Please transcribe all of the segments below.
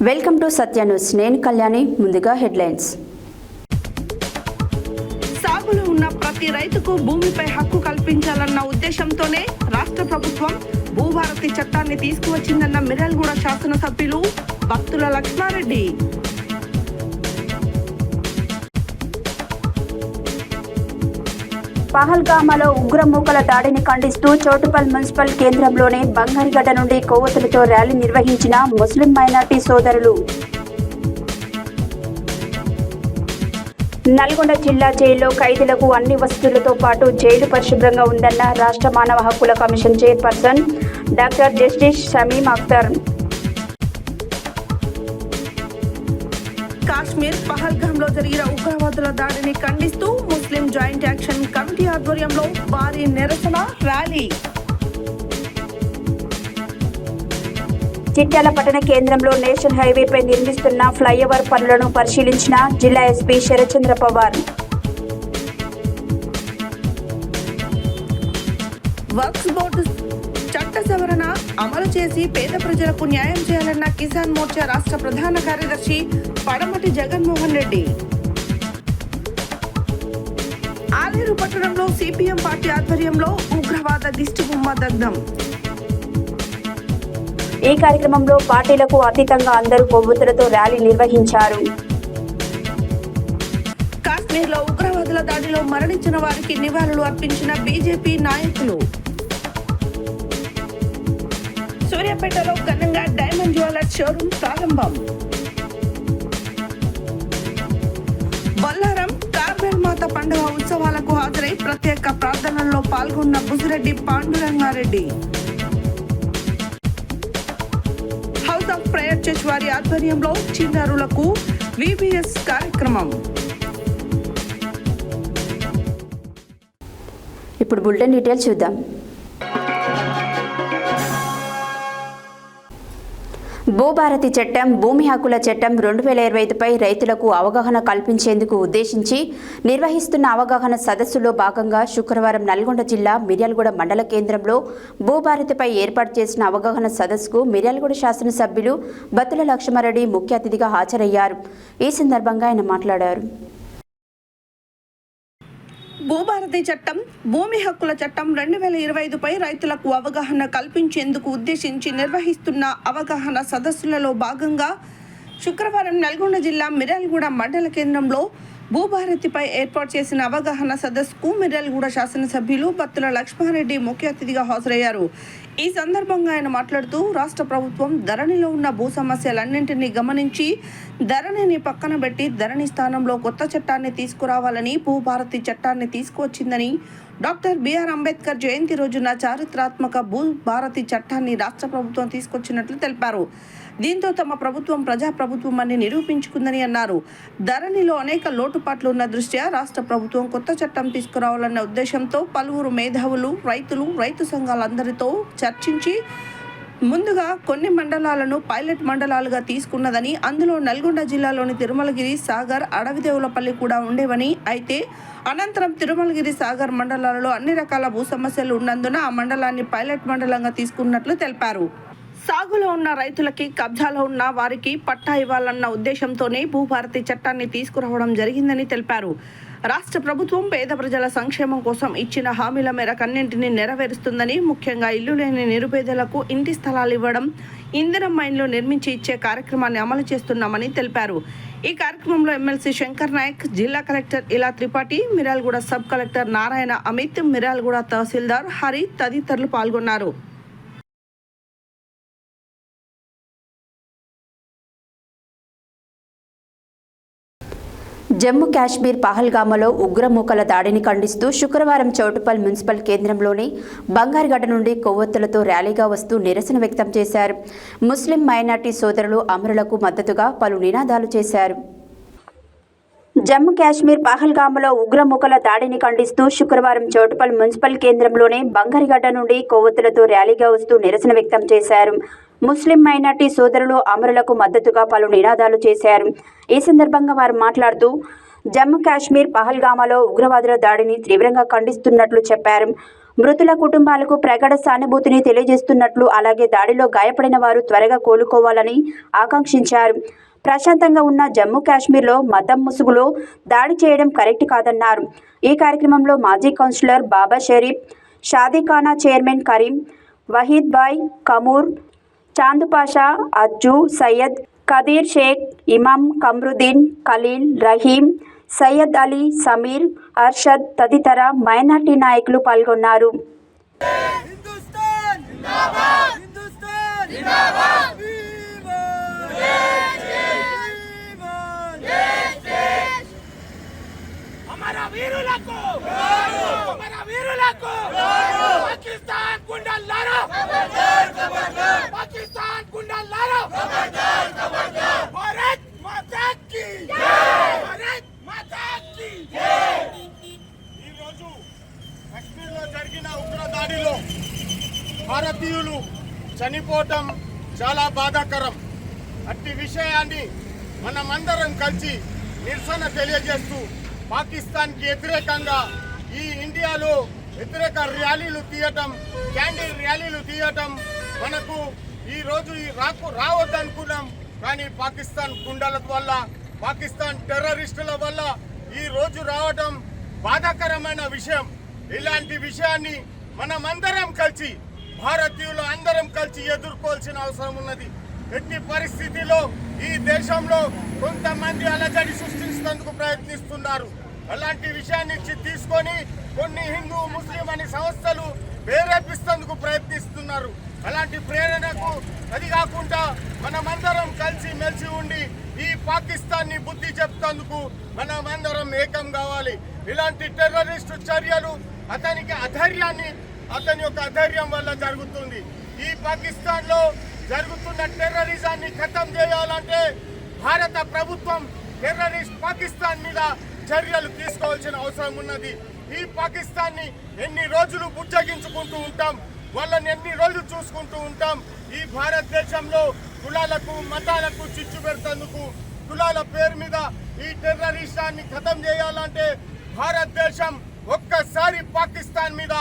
Welcome to Satya news. నేను కళ్యాణి. ముందుగా headlines. సాగులో ఉన్న ప్రతి రైతుకు భూమిపై హక్కు కల్పించాలన్న ఉద్దేశంతోనే రాష్ట్ర ప్రభుత్వం భూభారతి చట్టాన్ని తీసుకువచ్చిందన్న మిర్యాలగూడ శాసనసభ్యులు భక్తుల లక్ష్మారెడ్డి. పహల్గామాలో ఉగ్రమూకల దాడిని ఖండిస్తూ చోటుపల్ మున్సిపల్ కేంద్రంలోనే బంగారిగడ్డ నుండి కొవ్వొత్తులతో ర్యాలీ నిర్వహించిన ముస్లిం మైనార్టీ సోదరులు. నల్గొండ జిల్లా జైల్లో ఖైదీలకు అన్ని వసతులతో పాటు జైలు పరిశుభ్రంగా ఉందన్న రాష్ట్ర మానవ హక్కుల commission chairperson doctor justice Shamim Akhtar. Kashmir పహల్గాంలో జరిగిన ఉగ్రవాదుల దాడిని ఖండిస్తూ ముస్లిం జాయింట్ యాక్షన్ కమిటీ ఆధ్వర్యంలో భారీ నిరసన ర్యాలీ. చిట్యాల పట్టణ కేంద్రంలో నేషనల్ హైవేపై నిర్మిస్తున్న ఫ్లైఓవర్ పనులను పరిశీలించిన జిల్లా ఎస్పీ శరత్చంద్ర పవార్. వక్ఫ్ బోర్డు చట్ట సవరణ అమలు చేసి పేద ప్రజలకు న్యాయం చేయాలన్న కిసాన్ మోర్చా రాష్ట్ర ప్రధాన కార్యదర్శి పడమటి జగన్మోహన్ రెడ్డి. ఆలేరు పట్టణంలో సిపిఎం పార్టీ ఆధ్వర్యంలో ఉగ్రవాద దిష్టిబొమ్మ దగ్ధం. ఈ కార్యక్రమంలో పార్టీలకు అతీతంగా అందరూ కొవ్వొత్తులతో ర్యాలీ నిర్వహించారు. కాశ్మీర్లో ఉగ్రవాదుల దాడిలో మరణించిన వారికి నివాళులు అర్పించిన బీజేపీ నాయకులు. సూర్యాపేటలో ఘనంగా డైమండ్ జ్యువెలర్స్ షోరూమ్ ప్రారంభం. బొల్లారం కార్బెల్ మాత పండుగ ఉత్సవాలకు హాజరై ప్రత్యేక ప్రార్థనల్లో పాల్గొన్న Busireddy Panduranga Reddy. House of prayer church వారి ఆధ్వర్యంలో చిన్నారులకు విబిఎస్ కార్యక్రమం. ఇప్పుడు బులెటిన్ డీటెయిల్స్ చూద్దాం. భూభారతి చట్టం, భూమి హక్కుల చట్టం 2025పై రైతులకు అవగాహన కల్పించేందుకు ఉద్దేశించి నిర్వహిస్తున్న అవగాహన సదస్సులో భాగంగా శుక్రవారం నల్గొండ జిల్లా మిర్యాలగూడ మండల కేంద్రంలో భూభారతిపై ఏర్పాటు చేసిన అవగాహన సదస్సుకు మిర్యాలగూడ శాసనసభ్యులు బత్తుల లక్ష్మారెడ్డి ముఖ్య అతిథిగా హాజరయ్యారు. ఈ సందర్భంగా ఆయన మాట్లాడారు. భూభారతి చట్టం, భూమి హక్కుల చట్టం 2025పై రైతులకు అవగాహన కల్పించేందుకు ఉద్దేశించి నిర్వహిస్తున్న అవగాహన సదస్సులలో భాగంగా శుక్రవారం నల్గొండ జిల్లా మిర్యాలగూడ మండల కేంద్రంలో భూభారతిపై ఏర్పాటు చేసిన అవగాహన సదస్సుకు మిర్యాలగూడ శాసనసభ్యులు బత్తుల లక్ష్మారెడ్డి ముఖ్య అతిథిగా హాజరయ్యారు. ఈ సందర్భంగా ఆయన మాట్లాడుతూ రాష్ట్ర ప్రభుత్వం ధరణిలో ఉన్న భూ సమస్యలన్నింటినీ గమనించి ధరణిని పక్కన పెట్టి ధరణి స్థానంలో కొత్త చట్టాన్ని తీసుకురావాలని భూభారతి చట్టాన్ని తీసుకువచ్చిందని, డాక్టర్ బిఆర్ అంబేద్కర్ జయంతి రోజున చారిత్రాత్మక భూభారతి చట్టాన్ని రాష్ట్ర ప్రభుత్వం తీసుకొచ్చినట్లు తెలిపారు. దీంతో తమ ప్రభుత్వం ప్రజాప్రభుత్వం అని నిరూపించుకుందని అన్నారు. ధరణిలో అనేక లోటుపాట్లు ఉన్న దృష్ట్యా రాష్ట్ర ప్రభుత్వం కొత్త చట్టం తీసుకురావాలన్న ఉద్దేశంతో పలువురు మేధావులు, రైతులు, రైతు సంఘాలందరితో చర్చించి ముందుగా కొన్ని మండలాలను పైలట్ మండలాలుగా తీసుకున్నదని, అందులో నల్గొండ జిల్లాలోని తిరుమలగిరి, సాగర్, అడవిదేవులపల్లి కూడా ఉండేవని, అయితే అనంతరం తిరుమలగిరి, సాగర్ మండలాలలో అన్ని రకాల భూ సమస్యలు ఉన్నందున ఆ మండలాన్ని పైలట్ మండలంగా తీసుకున్నట్లు తెలిపారు. సాగులో ఉన్న రైతులకి, కబ్జాలో ఉన్న వారికి పట్టా ఇవ్వాలన్న ఉద్దేశంతోనే భూభారతి చట్టాన్ని తీసుకురావడం జరిగిందని తెలిపారు. రాష్ట్ర ప్రభుత్వం పేద ప్రజల సంక్షేమం కోసం ఇచ్చిన హామీల మేరకు అన్నింటినీ నెరవేరుస్తుందని, ముఖ్యంగా ఇల్లు లేని నిరుపేదలకు ఇంటి స్థలాలు ఇవ్వడం, ఇందిరమ్మ ఇండ్లు నిర్మించి ఇచ్చే కార్యక్రమాన్ని అమలు చేస్తున్నామని తెలిపారు. ఈ కార్యక్రమంలో ఎమ్మెల్సీ శంకర్ నాయక్, జిల్లా కలెక్టర్ ఇలా త్రిపాఠి, మిర్యాలగూడ సబ్ కలెక్టర్ నారాయణ అమిత్, మిర్యాలగూడ తహసీల్దార్ హరి తదితరులు పాల్గొన్నారు. జమ్మూ కాశ్మీర్ పహల్గామాలో ఉగ్రమూకల దాడిని ఖండిస్తూ శుక్రవారం చౌటుపల్ మున్సిపల్ కేంద్రంలోని బంగారుగడ్డ నుండి కొవ్వొత్తులతో ర్యాలీగా వస్తూ నిరసన వ్యక్తం చేశారు. ముస్లిం మైనార్టీ సోదరులు అమరులకు మద్దతుగా పలు నినాదాలు చేశారు. జమ్మూ కాశ్మీర్ పహల్గామాలో ఉగ్రమూకల దాడిని ఖండిస్తూ శుక్రవారం చౌటుపల్ మున్సిపల్ కేంద్రంలోనే బంగారుగడ్డ నుండి కొవ్వొత్తులతో ర్యాలీగా వస్తూ నిరసన వ్యక్తం చేశారు. ముస్లిం మైనార్టీ సోదరులు అమరులకు మద్దతుగా పలు నినాదాలు చేశారు. ఈ సందర్భంగా వారు మాట్లాడుతూ జమ్మూ కాశ్మీర్ పహల్గామాలో ఉగ్రవాదుల దాడిని తీవ్రంగా ఖండిస్తున్నట్లు చెప్పారు. మృతుల కుటుంబాలకు ప్రగాఢ సానుభూతిని తెలియజేస్తున్నట్లు, అలాగే దాడిలో గాయపడిన వారు త్వరగా కోలుకోవాలని ఆకాంక్షించారు. ప్రశాంతంగా ఉన్న జమ్మూ కాశ్మీర్లో మతం ముసుగులో దాడి చేయడం కరెక్ట్ కాదన్నారు. ఈ కార్యక్రమంలో మాజీ కౌన్సిలర్ బాబా షరీఫ్, షాదీఖానా చైర్మన్ కరీం, వహీద్ భాయ్ కమూర్, చాందుపాషా, అజ్జు, సయ్యద్ కదీర్ షేక్, ఇమాం కమ్రుద్దీన్, ఖలీల్, రహీం, సయ్యద్ అలీ, సమీర్, అర్షద్ తదితర మైనార్టీ నాయకులు పాల్గొన్నారు. हिंदुस्तान जिंदाबाद हिंदुस्तान जिंदाबाद हमारा वीरुలకు पाकिस्तान गुंडालारा खबरदार पाकिस्तान गुंडालारा खबरदार भारत माता की जय भारत माता की जय ఈ రోజు కశ్మీర్లో జరిగిన ఉగ్ర దాడిలో భారతీయులు చనిపోవటం చాలా బాధాకరం. అట్టి విషయాన్ని మనమందరం కలిసి నిరసన తెలియజేస్తూ పాకిస్తాన్కి వ్యతిరేకంగా ఈ ఇండియాలో వ్యతిరేక ర్యాలీలు తీయటం, క్యాండిల్ ర్యాలీలు తీయటం మనకు ఈ రోజు రావద్దనుకున్నాం. కానీ పాకిస్తాన్ గుండాల వల్ల, పాకిస్తాన్ టెర్రరిస్టుల వల్ల ఈ రోజు రావటం బాధాకరమైన విషయం. ఇలాంటి విషయాన్ని మనమందరం కలిసి, భారతీయులు అందరం కలిసి ఎదుర్కోవాల్సిన అవసరం ఉన్నది. ఎట్టి పరిస్థితిలో ఈ దేశంలో కొంతమంది అలజడి సృష్టించేందుకు ప్రయత్నిస్తున్నారు. అలాంటి విషయాన్ని తీసుకొని కొన్ని హిందూ ముస్లిం అనే సంస్థలు ప్రేరేపిస్తేందుకు ప్రయత్నిస్తున్నారు. అలాంటి ప్రేరణకు అది కాకుండా మనమందరం కలిసి మెలిసి ఉండి ఈ పాకిస్తాన్ని బుద్ధి చెప్తేందుకు మనమందరం ఏకం కావాలి. ఇలాంటి టెర్రరిస్టు చర్యలు అతని యొక్క అధైర్యం వల్ల జరుగుతుంది. ఈ పాకిస్తాన్లో జరుగుతున్న టెర్రరిజాన్ని ఖతం చేయాలంటే భారత ప్రభుత్వం టెర్రరిస్ట్ పాకిస్తాన్ మీద చర్యలు తీసుకోవాల్సిన అవసరం ఉన్నది. ఈ పాకిస్తాన్ని ఎన్ని రోజులు బుజ్జగించుకుంటూ ఉంటాం, వాళ్ళని ఎన్ని రోజులు చూసుకుంటూ ఉంటాం. ఈ భారతదేశంలో కులాలకు మతాలకు చిచ్చు పెడుతందుకు, కులాల పేరు మీద ఈ టెర్రరిజాన్ని ఖతం చేయాలంటే భారతదేశం ఒక్కసారి పాకిస్తాన్ మీద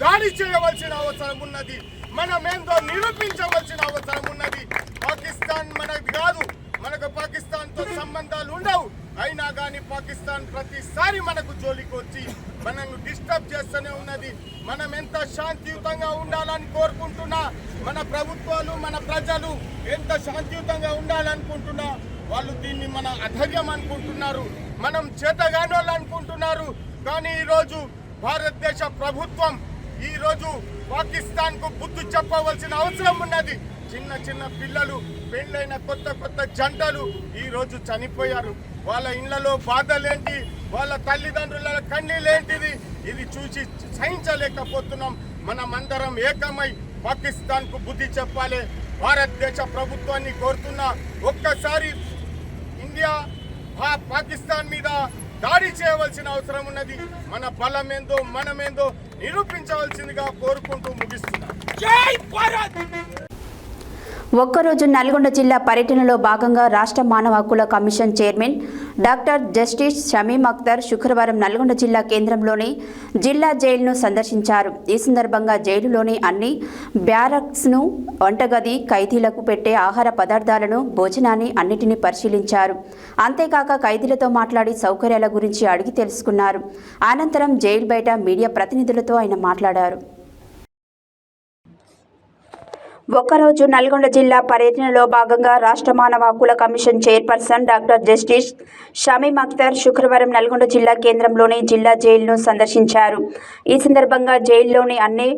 దాడి చేయవలసిన అవసరం ఉన్నది. మనమేందో నిరూపించవలసిన అవసరం ఉన్నది. పాకిస్తాన్ మనది కాదు, మనకు పాకిస్తాన్తో సంబంధాలు ఉండవు. అయినా కానీ పాకిస్తాన్ ప్రతిసారి మనకు జోలికి వచ్చి మనల్ని డిస్టర్బ్ చేస్తూనే ఉన్నది. మనం ఎంత శాంతియుతంగా ఉండాలని కోరుకుంటున్నా, మన ప్రభుత్వాలు మన ప్రజలు ఎంత శాంతియుతంగా ఉండాలనుకుంటున్నా, వాళ్ళు దీన్ని మన అధైర్యం అనుకుంటున్నారు, మనం చేతగాని వాళ్ళు అనుకుంటున్నారు. కానీ ఈరోజు భారతదేశ ప్రభుత్వం ఈరోజు పాకిస్తాన్ కు బుద్ధి చెప్పవలసిన అవసరం ఉన్నది. చిన్న చిన్న పిల్లలు, పెళ్ళైన కొత్త జంటలు ఈ రోజు చనిపోయారు. వాళ్ళ ఇళ్లలో బాధలేంటి, వాళ్ళ తల్లిదండ్రుల కన్నీళ్ళేంటిది, ఇది చూసి సహించలేకపోతున్నాం. మనమందరం ఏకమై పాకిస్తాన్ కు బుద్ధి చెప్పాలి. భారతదేశ ప్రభుత్వాన్ని కోరుతున్నా, ఒక్కసారి ఇండియా పాకిస్తాన్ మీద దాడి చేయవలసిన అవసరం ఉన్నది. మన బలమేందో మనమేందో నిరూపించవలసిందిగా కోరుకుంటూ ముగిస్తున్నాం. జై భారత్. ఒక్కరోజు నల్గొండ జిల్లా పర్యటనలో భాగంగా రాష్ట్ర మానవ హక్కుల commission chairman doctor justice Shamim Akhtar శుక్రవారం నల్గొండ జిల్లా కేంద్రంలోని జిల్లా జైలును సందర్శించారు. ఈ సందర్భంగా జైలులోని అన్ని బ్యారక్స్ను, వంటగది, ఖైదీలకు పెట్టే ఆహార పదార్థాలను, భోజనాన్ని అన్నిటినీ పరిశీలించారు. అంతేకాక ఖైదీలతో మాట్లాడి సౌకర్యాల గురించి అడిగి తెలుసుకున్నారు. అనంతరం జైలు బయట మీడియా ప్రతినిధులతో ఆయన మాట్లాడారు. ఒక్కరోజు నల్గొండ జిల్లా పర్యటనలో భాగంగా రాష్ట్ర మానవ హక్కుల commission chairperson doctor justice Shamim Akhtar శుక్రవారం నల్గొండ జిల్లా కేంద్రంలోని జిల్లా జైలును సందర్శించారు. ఈ సందర్భంగా జైల్లోని అన్ని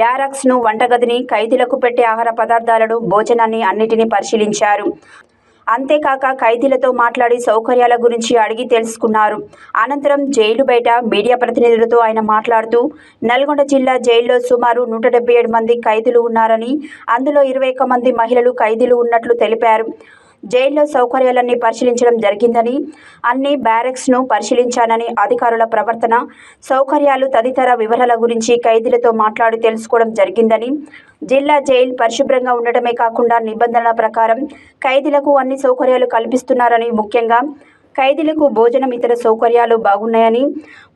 బ్యారక్స్ను, వంటగదిని, ఖైదీలకు పెట్టే ఆహార పదార్థాలను, భోజనాన్ని అన్నిటినీ పరిశీలించారు. అంతేకాక ఖైదీలతో మాట్లాడి సౌకర్యాల గురించి అడిగి తెలుసుకున్నారు. అనంతరం జైలు బయట మీడియా ప్రతినిధులతో ఆయన మాట్లాడుతూ, నల్గొండ జిల్లా జైల్లో సుమారు 177 మంది ఖైదీలు ఉన్నారని, అందులో 21 మంది మహిళలు ఖైదీలు ఉన్నట్లు తెలిపారు. జైల్లో సౌకర్యాలన్నీ పరిశీలించడం జరిగిందని, అన్ని బ్యారెక్స్ను పరిశీలించానని, అధికారుల ప్రవర్తన, సౌకర్యాలు తదితర వివరాల గురించి ఖైదీలతో మాట్లాడి తెలుసుకోవడం జరిగిందని, జిల్లా జైలు పరిశుభ్రంగా ఉండటమే కాకుండా నిబంధనల ప్రకారం ఖైదీలకు అన్ని సౌకర్యాలు కల్పిస్తున్నారని, ముఖ్యంగా ఖైదీలకు భోజనం ఇతర సౌకర్యాలు బాగున్నాయని,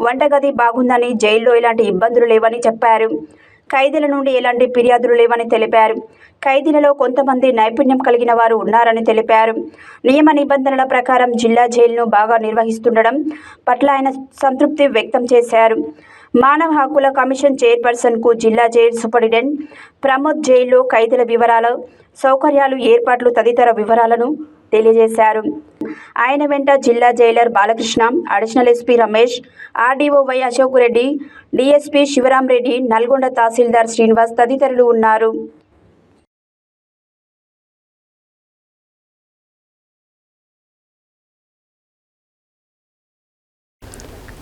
వంటగది బాగుందని, జైల్లో ఎలాంటి ఇబ్బందులు లేవని చెప్పారు. ఖైదీల నుండి ఎలాంటి ఫిర్యాదులు లేవని తెలిపారు. ఖైదీలలో కొంతమంది నైపుణ్యం కలిగిన వారు ఉన్నారని తెలిపారు. నియమ నిబంధనల ప్రకారం జిల్లా జైలును బాగా నిర్వహిస్తుండడం పట్ల ఆయన సంతృప్తి వ్యక్తం చేశారు. మానవ హక్కుల కమిషన్ చైర్పర్సన్కు జిల్లా జైలు సూపరింటెండెంట్ ప్రమోద్ జైల్లో ఖైదీల వివరాలు, సౌకర్యాలు, ఏర్పాట్లు తదితర వివరాలను తెలియజేశారు. ఆయన వెంట జిల్లా jailer Balakrishna, additional SP Ramesh, RDO Y Ashok Reddy, DSP Sivaram Reddy, Nalgonda tahsildar Srinivas తదితరులు ఉన్నారు.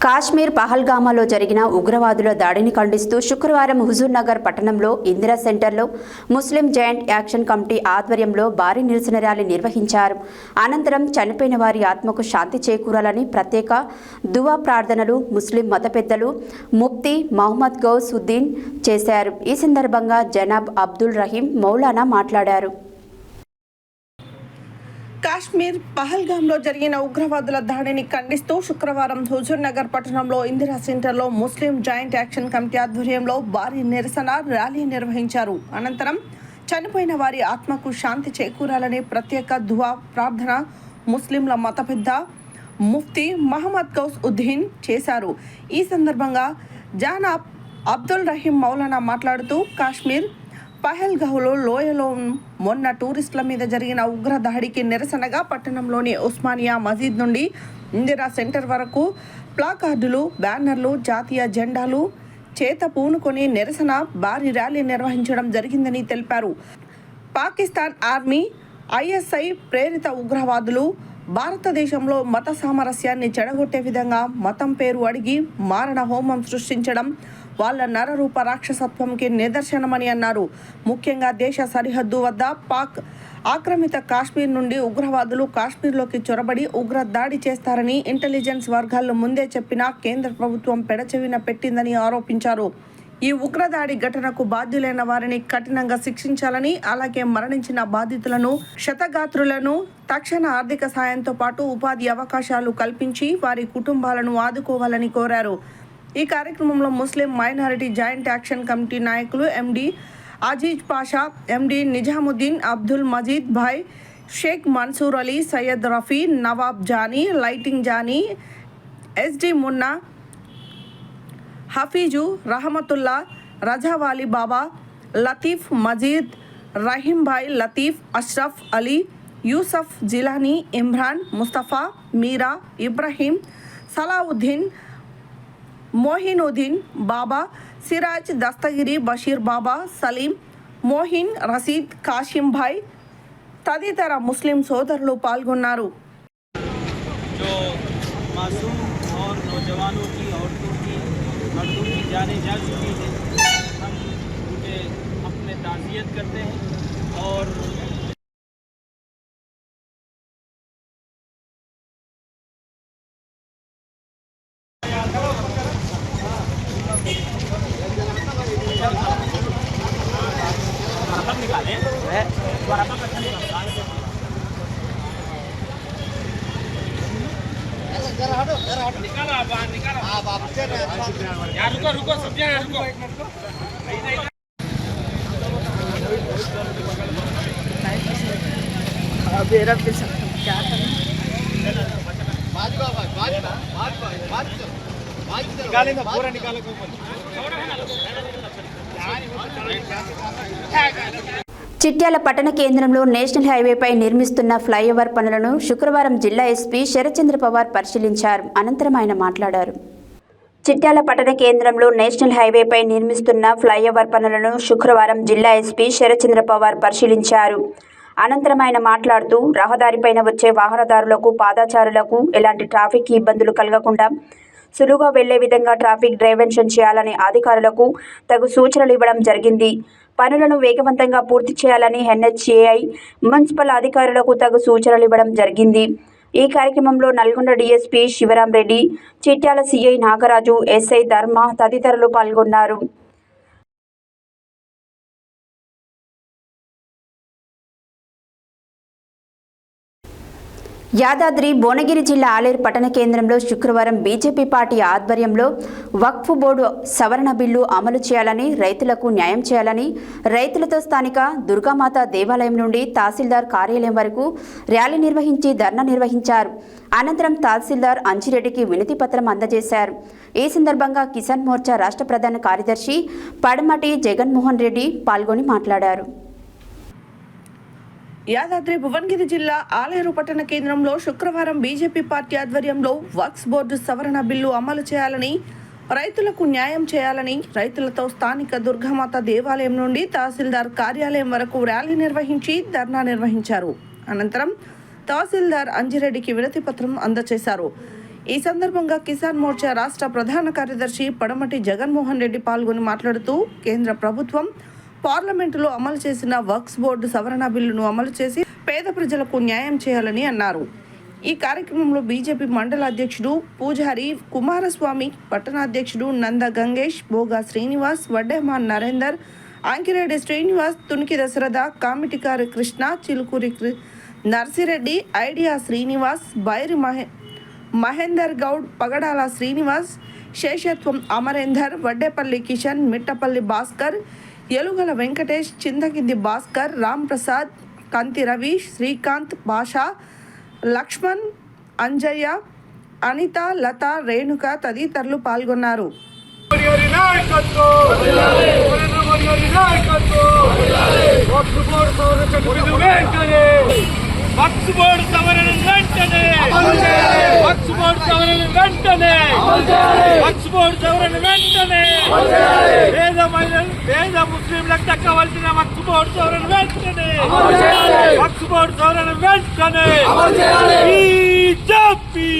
కాశ్మీర్ పహల్గామాలో జరిగిన ఉగ్రవాదుల దాడిని ఖండిస్తూ శుక్రవారం హుజూర్నగర్ పట్టణంలో ఇందిరా సెంటర్లో ముస్లిం జాయింట్ యాక్షన్ కమిటీ ఆధ్వర్యంలో భారీ నిరసన ర్యాలీ నిర్వహించారు. అనంతరం చనిపోయిన వారి ఆత్మకు శాంతి చేకూరాలని ప్రత్యేక దువా ప్రార్థనలు ముస్లిం మత పెద్దలు ముఫ్తీ మహమ్మద్ గౌస్ ఉద్దీన్ చేశారు. ఈ సందర్భంగా జనాబ్ అబ్దుల్ రహీం మౌలానా మాట్లాడారు. కాశ్మీర్ పహల్గాంలో జరిగిన ఉగ్రవాదుల దాడిని ఖండిస్తూ శుక్రవారం హుజూర్ నగర్ పట్టణంలో ఇందిరా సెంటర్లో ముస్లిం జాయింట్ యాక్షన్ కమిటీ ఆధ్వర్యంలో భారీ నిరసన ర్యాలీ నిర్వహించారు. అనంతరం చనిపోయిన వారి ఆత్మకు శాంతి చేకూరాలనే ప్రత్యేక దువా ప్రార్థన ముస్లింల మత పెద్ద ముఫ్తీ మహమ్మద్ గౌస్ ఉద్దీన్ చేశారు. ఈ సందర్భంగా జనాబ్ అబ్దుల్ రహీం మౌలానా మాట్లాడుతూ కాశ్మీర్ పహల్గాంలో లోయలో మొన్న టూరిస్టుల మీద జరిగిన ఉగ్ర దాడికి నిరసనగా పట్టణంలోని ఉస్మానియా మసీద్ నుండి ఇందిరా సెంటర్ వరకు ప్లాకార్డులు, బ్యానర్లు, జాతీయ జెండాలు చేత పూనుకొని నిరసన భారీ ర్యాలీ నిర్వహించడం జరిగిందని తెలిపారు. పాకిస్తాన్ ఆర్మీ, ఐఎస్ఐ ప్రేరిత ఉగ్రవాదులు భారతదేశంలో మత సామరస్యాన్ని చెడగొట్టే విధంగా మతం పేరు అడిగి మారణ హోమం సృష్టించడం వాళ్ళ నరరూప రాక్షసత్వంకి నిదర్శనమని అన్నారు. ముఖ్యంగా దేశ సరిహద్దు వద్ద పాక్ ఆక్రమిత కాశ్మీర్ నుండి ఉగ్రవాదులు కాశ్మీర్లోకి చొరబడి ఉగ్ర దాడి చేస్తారని ఇంటెలిజెన్స్ వర్గాలు ముందే చెప్పినా కేంద్ర ప్రభుత్వం పెడచెవిన పెట్టిందని ఆరోపించారు. ఈ ఉగ్రదాడి ఘటనకు బాధ్యులైన వారిని కఠినంగా శిక్షించాలని, అలాగే మరణించిన బాధితులను, క్షతగాత్రులను తక్షణ ఆర్థిక సాయంతో పాటు ఉపాధి అవకాశాలు కల్పించి వారి కుటుంబాలను ఆదుకోవాలని కోరారు. ఈ కార్యక్రమంలో Muslim minority joint action committee నాయకులు MD Aziz Pasha, MD Nizamuddin, Abdul Majeed Bhai, Sheikh Mansoor Ali, Syed Rafi, Nawab Jani, lighting Jani, SD Munna, Hafeez, Rahamathulla, Rajavali Baba, Latif, Majeed, Rahim Bhai, Latif, Ashraf Ali, Yousuf Jilani, Imran, Mustafa, Meera, Ibrahim, Salauddin, Mohinuddin Baba, Siraj, Dastagiri, Basheer Baba, Saleem, Mohin, Rasheed, Kasim Bhai తదితర ముస్లిం సోదరులు పాల్గొన్నారు. मजदूर की जाने जा चुकी है, हम उनके अपने ताज़ियत करते हैं और यार रुको सब्जियां रुको अभी रब भी सकते क्या निकालेंगे पूरा निकालो చిట్యాల పట్టణ కేంద్రంలో నేషనల్ హైవేపై నిర్మిస్తున్న ఫ్లైఓవర్ పనులను శుక్రవారం జిల్లా ఎస్పీ శరత్చంద్ర పవార్ పరిశీలించారు. అనంతరం ఆయన మాట్లాడారు. చిట్యాల పట్టణ కేంద్రంలో నేషనల్ హైవేపై నిర్మిస్తున్న ఫ్లైఓవర్ పనులను శుక్రవారం జిల్లా ఎస్పీ శరత్చంద్ర పవార్ పరిశీలించారు. అనంతరం ఆయన మాట్లాడుతూ రహదారిపైన వచ్చే వాహనదారులకు, పాదచారులకు ఎలాంటి ట్రాఫిక్ ఇబ్బందులు కలగకుండా సులువుగా వెళ్లే విధంగా ట్రాఫిక్ డైవర్షన్ చేయాలని అధికారులకు తగు సూచనలు ఇవ్వడం జరిగింది. పనులను వేగవంతంగా పూర్తి చేయాలని ఎన్హెచ్ఏఐ మున్సిపల్ అధికారులకు తగు సూచనలు ఇవ్వడం జరిగింది. ఈ కార్యక్రమంలో Nalgonda DSP Sivaram Reddy, Chityala CI Nagaraju, SI Dharma తదితరులు పాల్గొన్నారు. యాదాద్రి భువనగిరి జిల్లా ఆలేరు పట్టణ కేంద్రంలో శుక్రవారం బీజేపీ పార్టీ ఆధ్వర్యంలో వక్ఫ్ బోర్డు సవరణ బిల్లు అమలు చేయాలని, రైతులకు న్యాయం చేయాలని రైతులతో స్థానిక దుర్గామాత దేవాలయం నుండి తహసీల్దార్ కార్యాలయం వరకు ర్యాలీ నిర్వహించి ధర్నా నిర్వహించారు. అనంతరం తహసీల్దార్ అంజిరెడ్డికి వినతి పత్రం అందజేశారు. ఈ సందర్భంగా కిసాన్ మోర్చా రాష్ట్ర ప్రధాన కార్యదర్శి పడమటి జగన్మోహన్ రెడ్డి పాల్గొని మాట్లాడారు. యాదాద్రి భువనగిరి జిల్లా ఆలేరు పట్టణ కేంద్రంలో శుక్రవారం బీజేపీ పార్టీ ఆధ్వర్యంలో వక్ఫ్ బోర్డు సవరణ బిల్లు అమలు చేయాలని, రైతులకు న్యాయం చేయాలని రైతులతో స్థానిక దుర్గామాత దేవాలయం నుండి తహసీల్దార్ కార్యాలయం వరకు ర్యాలీ నిర్వహించి ధర్నా నిర్వహించారు. అనంతరం తహసీల్దార్ అంజిరెడ్డికి వినతి పత్రం అందజేశారు. ఈ సందర్భంగా కిసాన్ మోర్చా రాష్ట్ర ప్రధాన కార్యదర్శి పడమటి జగన్మోహన్ రెడ్డి పాల్గొని మాట్లాడుతూ కేంద్ర ప్రభుత్వం పార్లమెంటులో అమలు చేసిన వక్ఫ్ బోర్డు సవరణ బిల్లును అమలు చేసి పేద ప్రజలకు న్యాయం చేయాలని అన్నారు. ఈ కార్యక్రమంలో బీజేపీ మండల అధ్యక్షుడు పూజారి కుమారస్వామి, పట్టణాధ్యక్షుడు నంద గంగేష్, బోగా శ్రీనివాస్, వడ్డేమాన్ నరేందర్, అంకిరెడ్డి శ్రీనివాస్, తునికి దశరథ, కామిటికారి కృష్ణ, చిలుకూరి నర్సిరెడ్డి, ఐడియా శ్రీనివాస్, బైరి మహేందర్ గౌడ్, పగడాల శ్రీనివాస్, శేషత్వం అమరేందర్, వడ్డేపల్లి కిషన్, మిట్టపల్లి భాస్కర్, ఎలుగల వెంకటేష్, చిందకింది భాస్కర్, రామ్ ప్రసాద్, కంతి రవి, శ్రీకాంత్, భాషా, లక్ష్మణ్, అంజయ్య, అనిత, లత, రేణుక తదితరులు పాల్గొన్నారు. వక్ఫ్ బోర్డు సవరణ వెంటనే, వక్ఫ్ బోర్డు సవరణ వెంటనే, వక్ఫ్ బోర్డు సవరణ వెంటనే, పేద ముస్లింలకు దక్కవలసిన వక్ఫ్ బోర్డు సవరణ వెంటనే, వక్ఫ్ బోర్డు సవరణ వెంటనే. బీజేపీ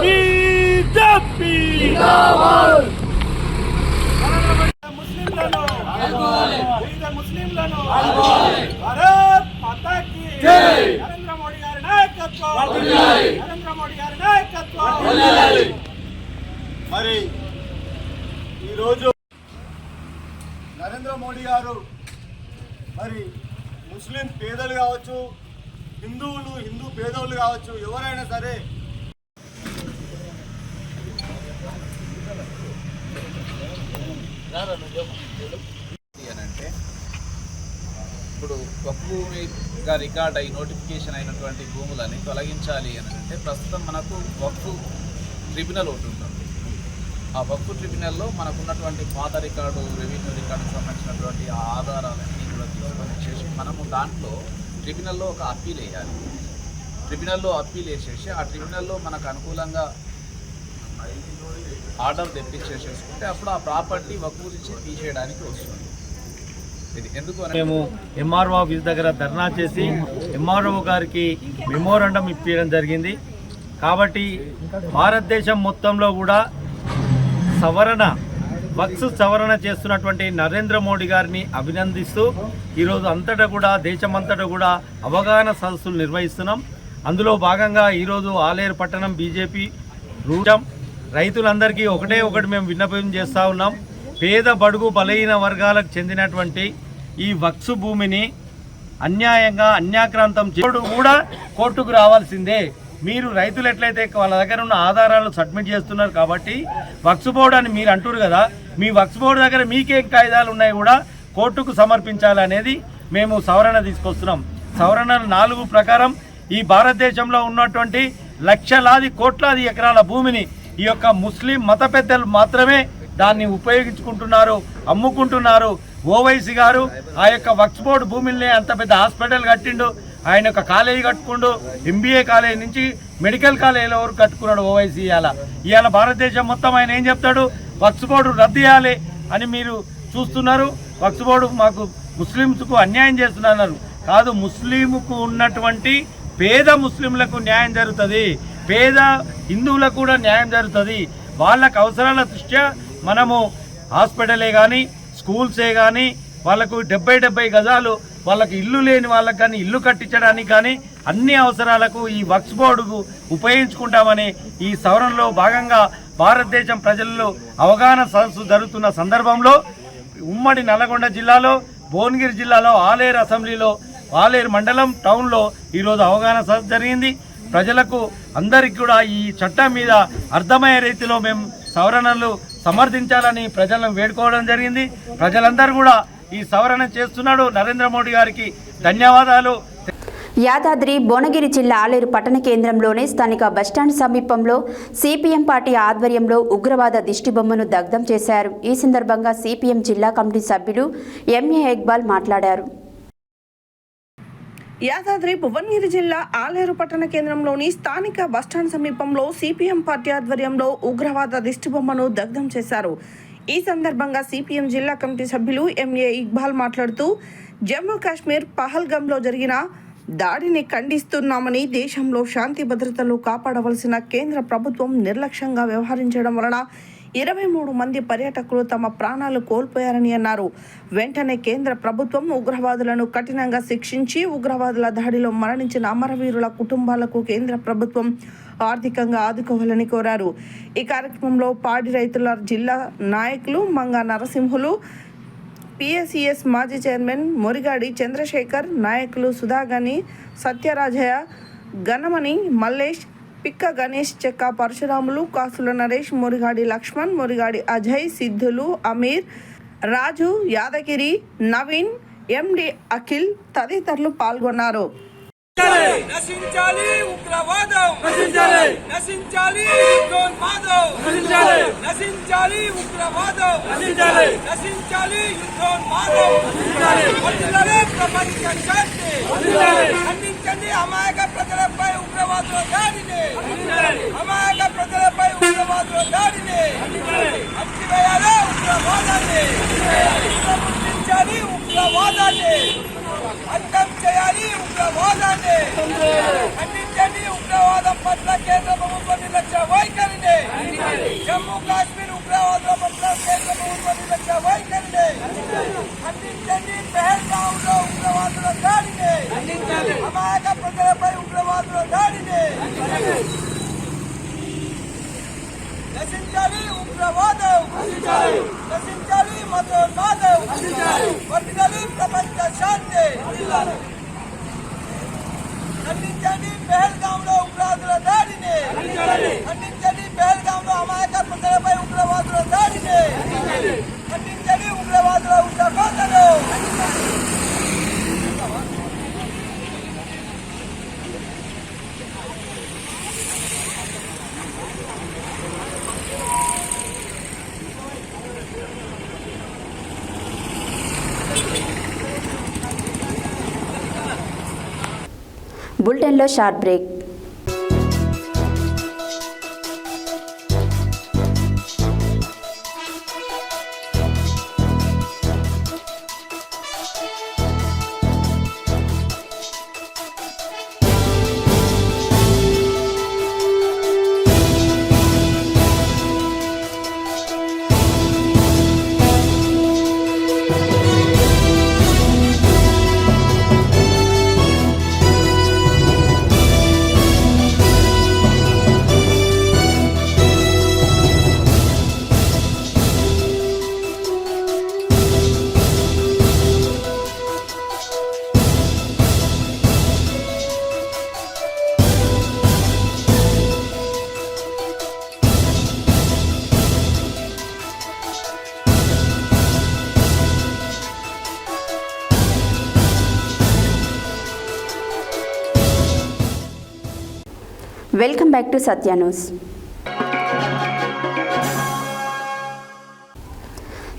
బీజేపీ ముస్లింలను భారత్ మాతా కీ జై. నరేంద్ర మోడీ గారి నాయకత్వం, నరేంద్ర మోడీ గారి నాయకత్వం. మరి ఈరోజు నరేంద్ర మోడీ గారు మరి ముస్లిం పేదలు కావచ్చు, హిందూ పేదోళ్ళు కావచ్చు, ఎవరైనా సరే అంటే ఇప్పుడు వక్ఫ్ భూమిగా రికార్డ్ అయి నోటిఫికేషన్ అయినటువంటి భూములని తొలగించాలి అని అంటే ప్రస్తుతం మనకు వక్ఫ్ ట్రిబ్యునల్ ఒకటి ఉంటుంది. ఆ వక్ఫ్ ట్రిబ్యునల్లో మనకున్నటువంటి పాత రికార్డు, రెవెన్యూ రికార్డుకు సంబంధించినటువంటి ఆ ఆధారాలన్నీ కూడా తీసుకొని చేసి మనము దాంట్లో ట్రిబ్యునల్లో ఒక అప్పీల్ వేయాలి. ట్రిబ్యునల్లో అప్పీల్ వేసేసి ఆ ట్రిబ్యునల్లో మనకు అనుకూలంగా ఆర్డర్ తెప్పించేసేసుకుంటే అప్పుడు ఆ ప్రాపర్టీ వక్ఫ్ నుంచి తీసేయడానికి వస్తుంది. ఇది ఎందుకు మేము ఎంఆర్ఓ ఆఫీస్ దగ్గర ధర్నా చేసి ఎంఆర్ఓ గారికి మెమోరాండం ఇప్పించడం జరిగింది. కాబట్టి భారతదేశం మొత్తంలో కూడా వక్ఫ్ సవరణ చేస్తున్నటువంటి నరేంద్ర మోడీ గారిని అభినందిస్తూ ఈరోజు అంతటా కూడా దేశమంతటా కూడా అవగాహన సదస్సులు నిర్వహిస్తున్నాం. అందులో భాగంగా ఈరోజు ఆలేరు పట్టణం బీజేపీ రూటం రైతులందరికీ ఒకటి మేము విన్నపం చేస్తూ ఉన్నాం. పేద బడుగు బలహీన వర్గాలకు చెందినటువంటి ఈ వక్ఫ్ భూమిని అన్యాయంగా అన్యాక్రాంతం చేయడం కూడా కోర్టుకు రావాల్సిందే. మీరు రైతులు ఎట్లయితే వాళ్ళ దగ్గర ఉన్న ఆధారాలు సబ్మిట్ చేస్తున్నారు కాబట్టి వక్ఫ్ బోర్డు అని మీరు అంటున్నారు కదా, మీ వక్ఫ్ బోర్డు దగ్గర మీకేం కాయిదాలు ఉన్నాయి కూడా కోర్టుకు సమర్పించాలనేది మేము సవరణ తీసుకొస్తున్నాం. సవరణ 4 ప్రకారం ఈ భారతదేశంలో ఉన్నటువంటి లక్షలాది కోట్లాది ఎకరాల భూమిని ఈ యొక్క ముస్లిం మత పెద్దలు మాత్రమే దాన్ని ఉపయోగించుకుంటున్నారు, అమ్ముకుంటున్నారు. ఓవైసీ గారు ఆ యొక్క వక్ఫ్ బోర్డు భూమిని అంత పెద్ద హాస్పిటల్ కట్టిండు, ఆయన యొక్క కాలేజీ కట్టుకుండు, ఎంబీఏ కాలేజీ నుంచి మెడికల్ కాలేజీల వరకు కట్టుకున్నాడు ఓవైసీ. ఇవాళ భారతదేశం మొత్తం ఆయన ఏం చెప్తాడు, వక్ఫ్ బోర్డు రద్దు చేయాలి అని మీరు చూస్తున్నారు. వక్ఫ్ బోర్డు మాకు ముస్లింస్కు అన్యాయం చేస్తున్నారు. కాదు, ముస్లింకు ఉన్నటువంటి పేద ముస్లింలకు న్యాయం జరుగుతుంది, పేద హిందువులకు కూడా న్యాయం జరుగుతుంది. వాళ్ళకు అవసరాల దృష్ట్యా మనము హాస్పిటలే కానీ స్కూల్సే కానీ వాళ్ళకు 70 గజాలు వాళ్ళకి ఇల్లు లేని వాళ్ళకి కానీ ఇల్లు కట్టించడానికి కానీ అన్ని అవసరాలకు ఈ వక్ఫ్ బోర్డుకు ఉపయోగించుకుంటామని ఈ సవరణలో భాగంగా భారతదేశం ప్రజల్లో అవగాహన సదస్సు జరుగుతున్న సందర్భంలో ఉమ్మడి నల్గొండ జిల్లాలో, భువనగిరి జిల్లాలో, ఆలేరు అసెంబ్లీలో ఆలేరు మండలం టౌన్లో ఈరోజు అవగాహన సదస్సు జరిగింది. ప్రజలకు అందరికీ కూడా ఈ చట్టం మీద అర్థమయ్యే రీతిలో మేము సవరణలు సమర్థించాలని ప్రజలను వేడుకోవడం జరిగింది. ప్రజలందరూ కూడా ఈ సవరణ చేస్తున్నాడు. నరేంద్ర మోడీ గారికి ధన్యవాదాలు. యాదాద్రి భువనగిరి జిల్లా ఆలేరు పట్టణ కేంద్రంలోని స్థానిక బస్టాండ్ సమీపంలో సిపిఎం పార్టీ ఆధ్వర్యంలో ఉగ్రవాద దిష్టిబొమ్మను దగ్ధం చేశారు. ఈ సందర్భంగా సిపిఎం జిల్లా కమిటీ సభ్యులు ఎంఏ ఇక్బాల్ మాట్లాడారు. యాదాద్రి భువనగిరి జిల్లా ఆలేరు పట్టణ కేంద్రంలోని స్థానిక బస్టాండ్ సమీపంలో సిపిఎం పార్టీ ఆధ్వర్యంలో ఉగ్రవాద దిష్టిబొమ్మను దగ్ధం చేశారు. ఈ సందర్భంగా సిపిఎం జిల్లా కమిటీ సభ్యులు ఎంఏ ఇక్బాల్ మాట్లాడుతూ జమ్మూ కాశ్మీర్ పహల్గామ్లో జరిగిన దాడిని ఖండిస్తున్నామని, దేశంలో శాంతి భద్రతలు కాపాడవలసిన కేంద్ర ప్రభుత్వం నిర్లక్ష్యంగా వ్యవహరించడం వలన 23 మంది పర్యాటకులు తమ ప్రాణాలు కోల్పోయారని అన్నారు. వెంటనే కేంద్ర ప్రభుత్వం ఉగ్రవాదులను కఠినంగా శిక్షించి ఉగ్రవాదుల దాడిలో మరణించిన అమరవీరుల కుటుంబాలకు కేంద్ర ప్రభుత్వం ఆర్థికంగా ఆదుకోవాలని కోరారు. ఈ కార్యక్రమంలో పాడి రైతుల జిల్లా నాయకులు మంగా నరసింహులు, పిఎస్సిఎస్ మాజీ చైర్మన్ మొరిగాడి చంద్రశేఖర్, నాయకులు సుధాగని, సత్యరాజయ్య, గణమణి, మల్లేష్, పిక్క గణేష్, చెక్క పరశురాములు, కాసుల నరేష్, మొరిగాడి లక్ష్మణ్, మొరిగాడి అజయ్, సిద్ధులు, అమీర్, రాజు, యాదగిరి, నవీన్, ఎండి అఖిల్ తదితరులు పాల్గొన్నారు. నశించాలి ఉగ్రవాదం, నశించాలి నశించాలి యుద్ధోన్మాదం, నశించాలి నశించాలి ఉగ్రవాదం, నశించాలి నశించాలి యుద్ధోన్మాదం, నశించాలి వర్ధిల్లాలి ప్రపంచ శాంతి, వర్ధిల్లాలి ఖండించండి అమాయక ప్రజలపై ఉగ్రవాదుల దాడిని, అమాయక ప్రజలపై ఉగ్రవాదుల దాడిని అణచివేయాలి, ఉగ్రవాదాన్ని గుర్తించాలి, ఉగ్రవాదాన్ని అంతం చేయాలి, ఉగ్రవాదాన్ని ఖండించండి. ఉగ్రవాదం పట్ల కేంద్ర ప్రభుత్వం నిర్లక్ష్య వైఖరిని, జమ్మూ కాశ్మీర్ ఉగ్రవాదుల పట్ల కేంద్ర ప్రభుత్వం నిర్లక్ష్య వైఖరిని ఖండించండి. పెహల్గాంలో ఉగ్రవాదుల దాడిని, అమాయక ప్రజలపై ఉగ్రవాదుల దాడిని నశించాలి, ఉగ్రవాదం నశించాలి, మతోన్మాదం వర్ధిల్లాలి, ప్రపంచ శాంతి ఖండించండి. పెహల్గాంలో ఉగ్రవాదుల దాడిని ఖండించండి. పెహల్గాంలో అమాయక ప్రజలపై ఉగ్రవాదుల దాడిని ఖండించండి. ఉగ్రవాదుల ఉగ్రవాదులు బులెటిన్లో short break. Welcome back to Satya news.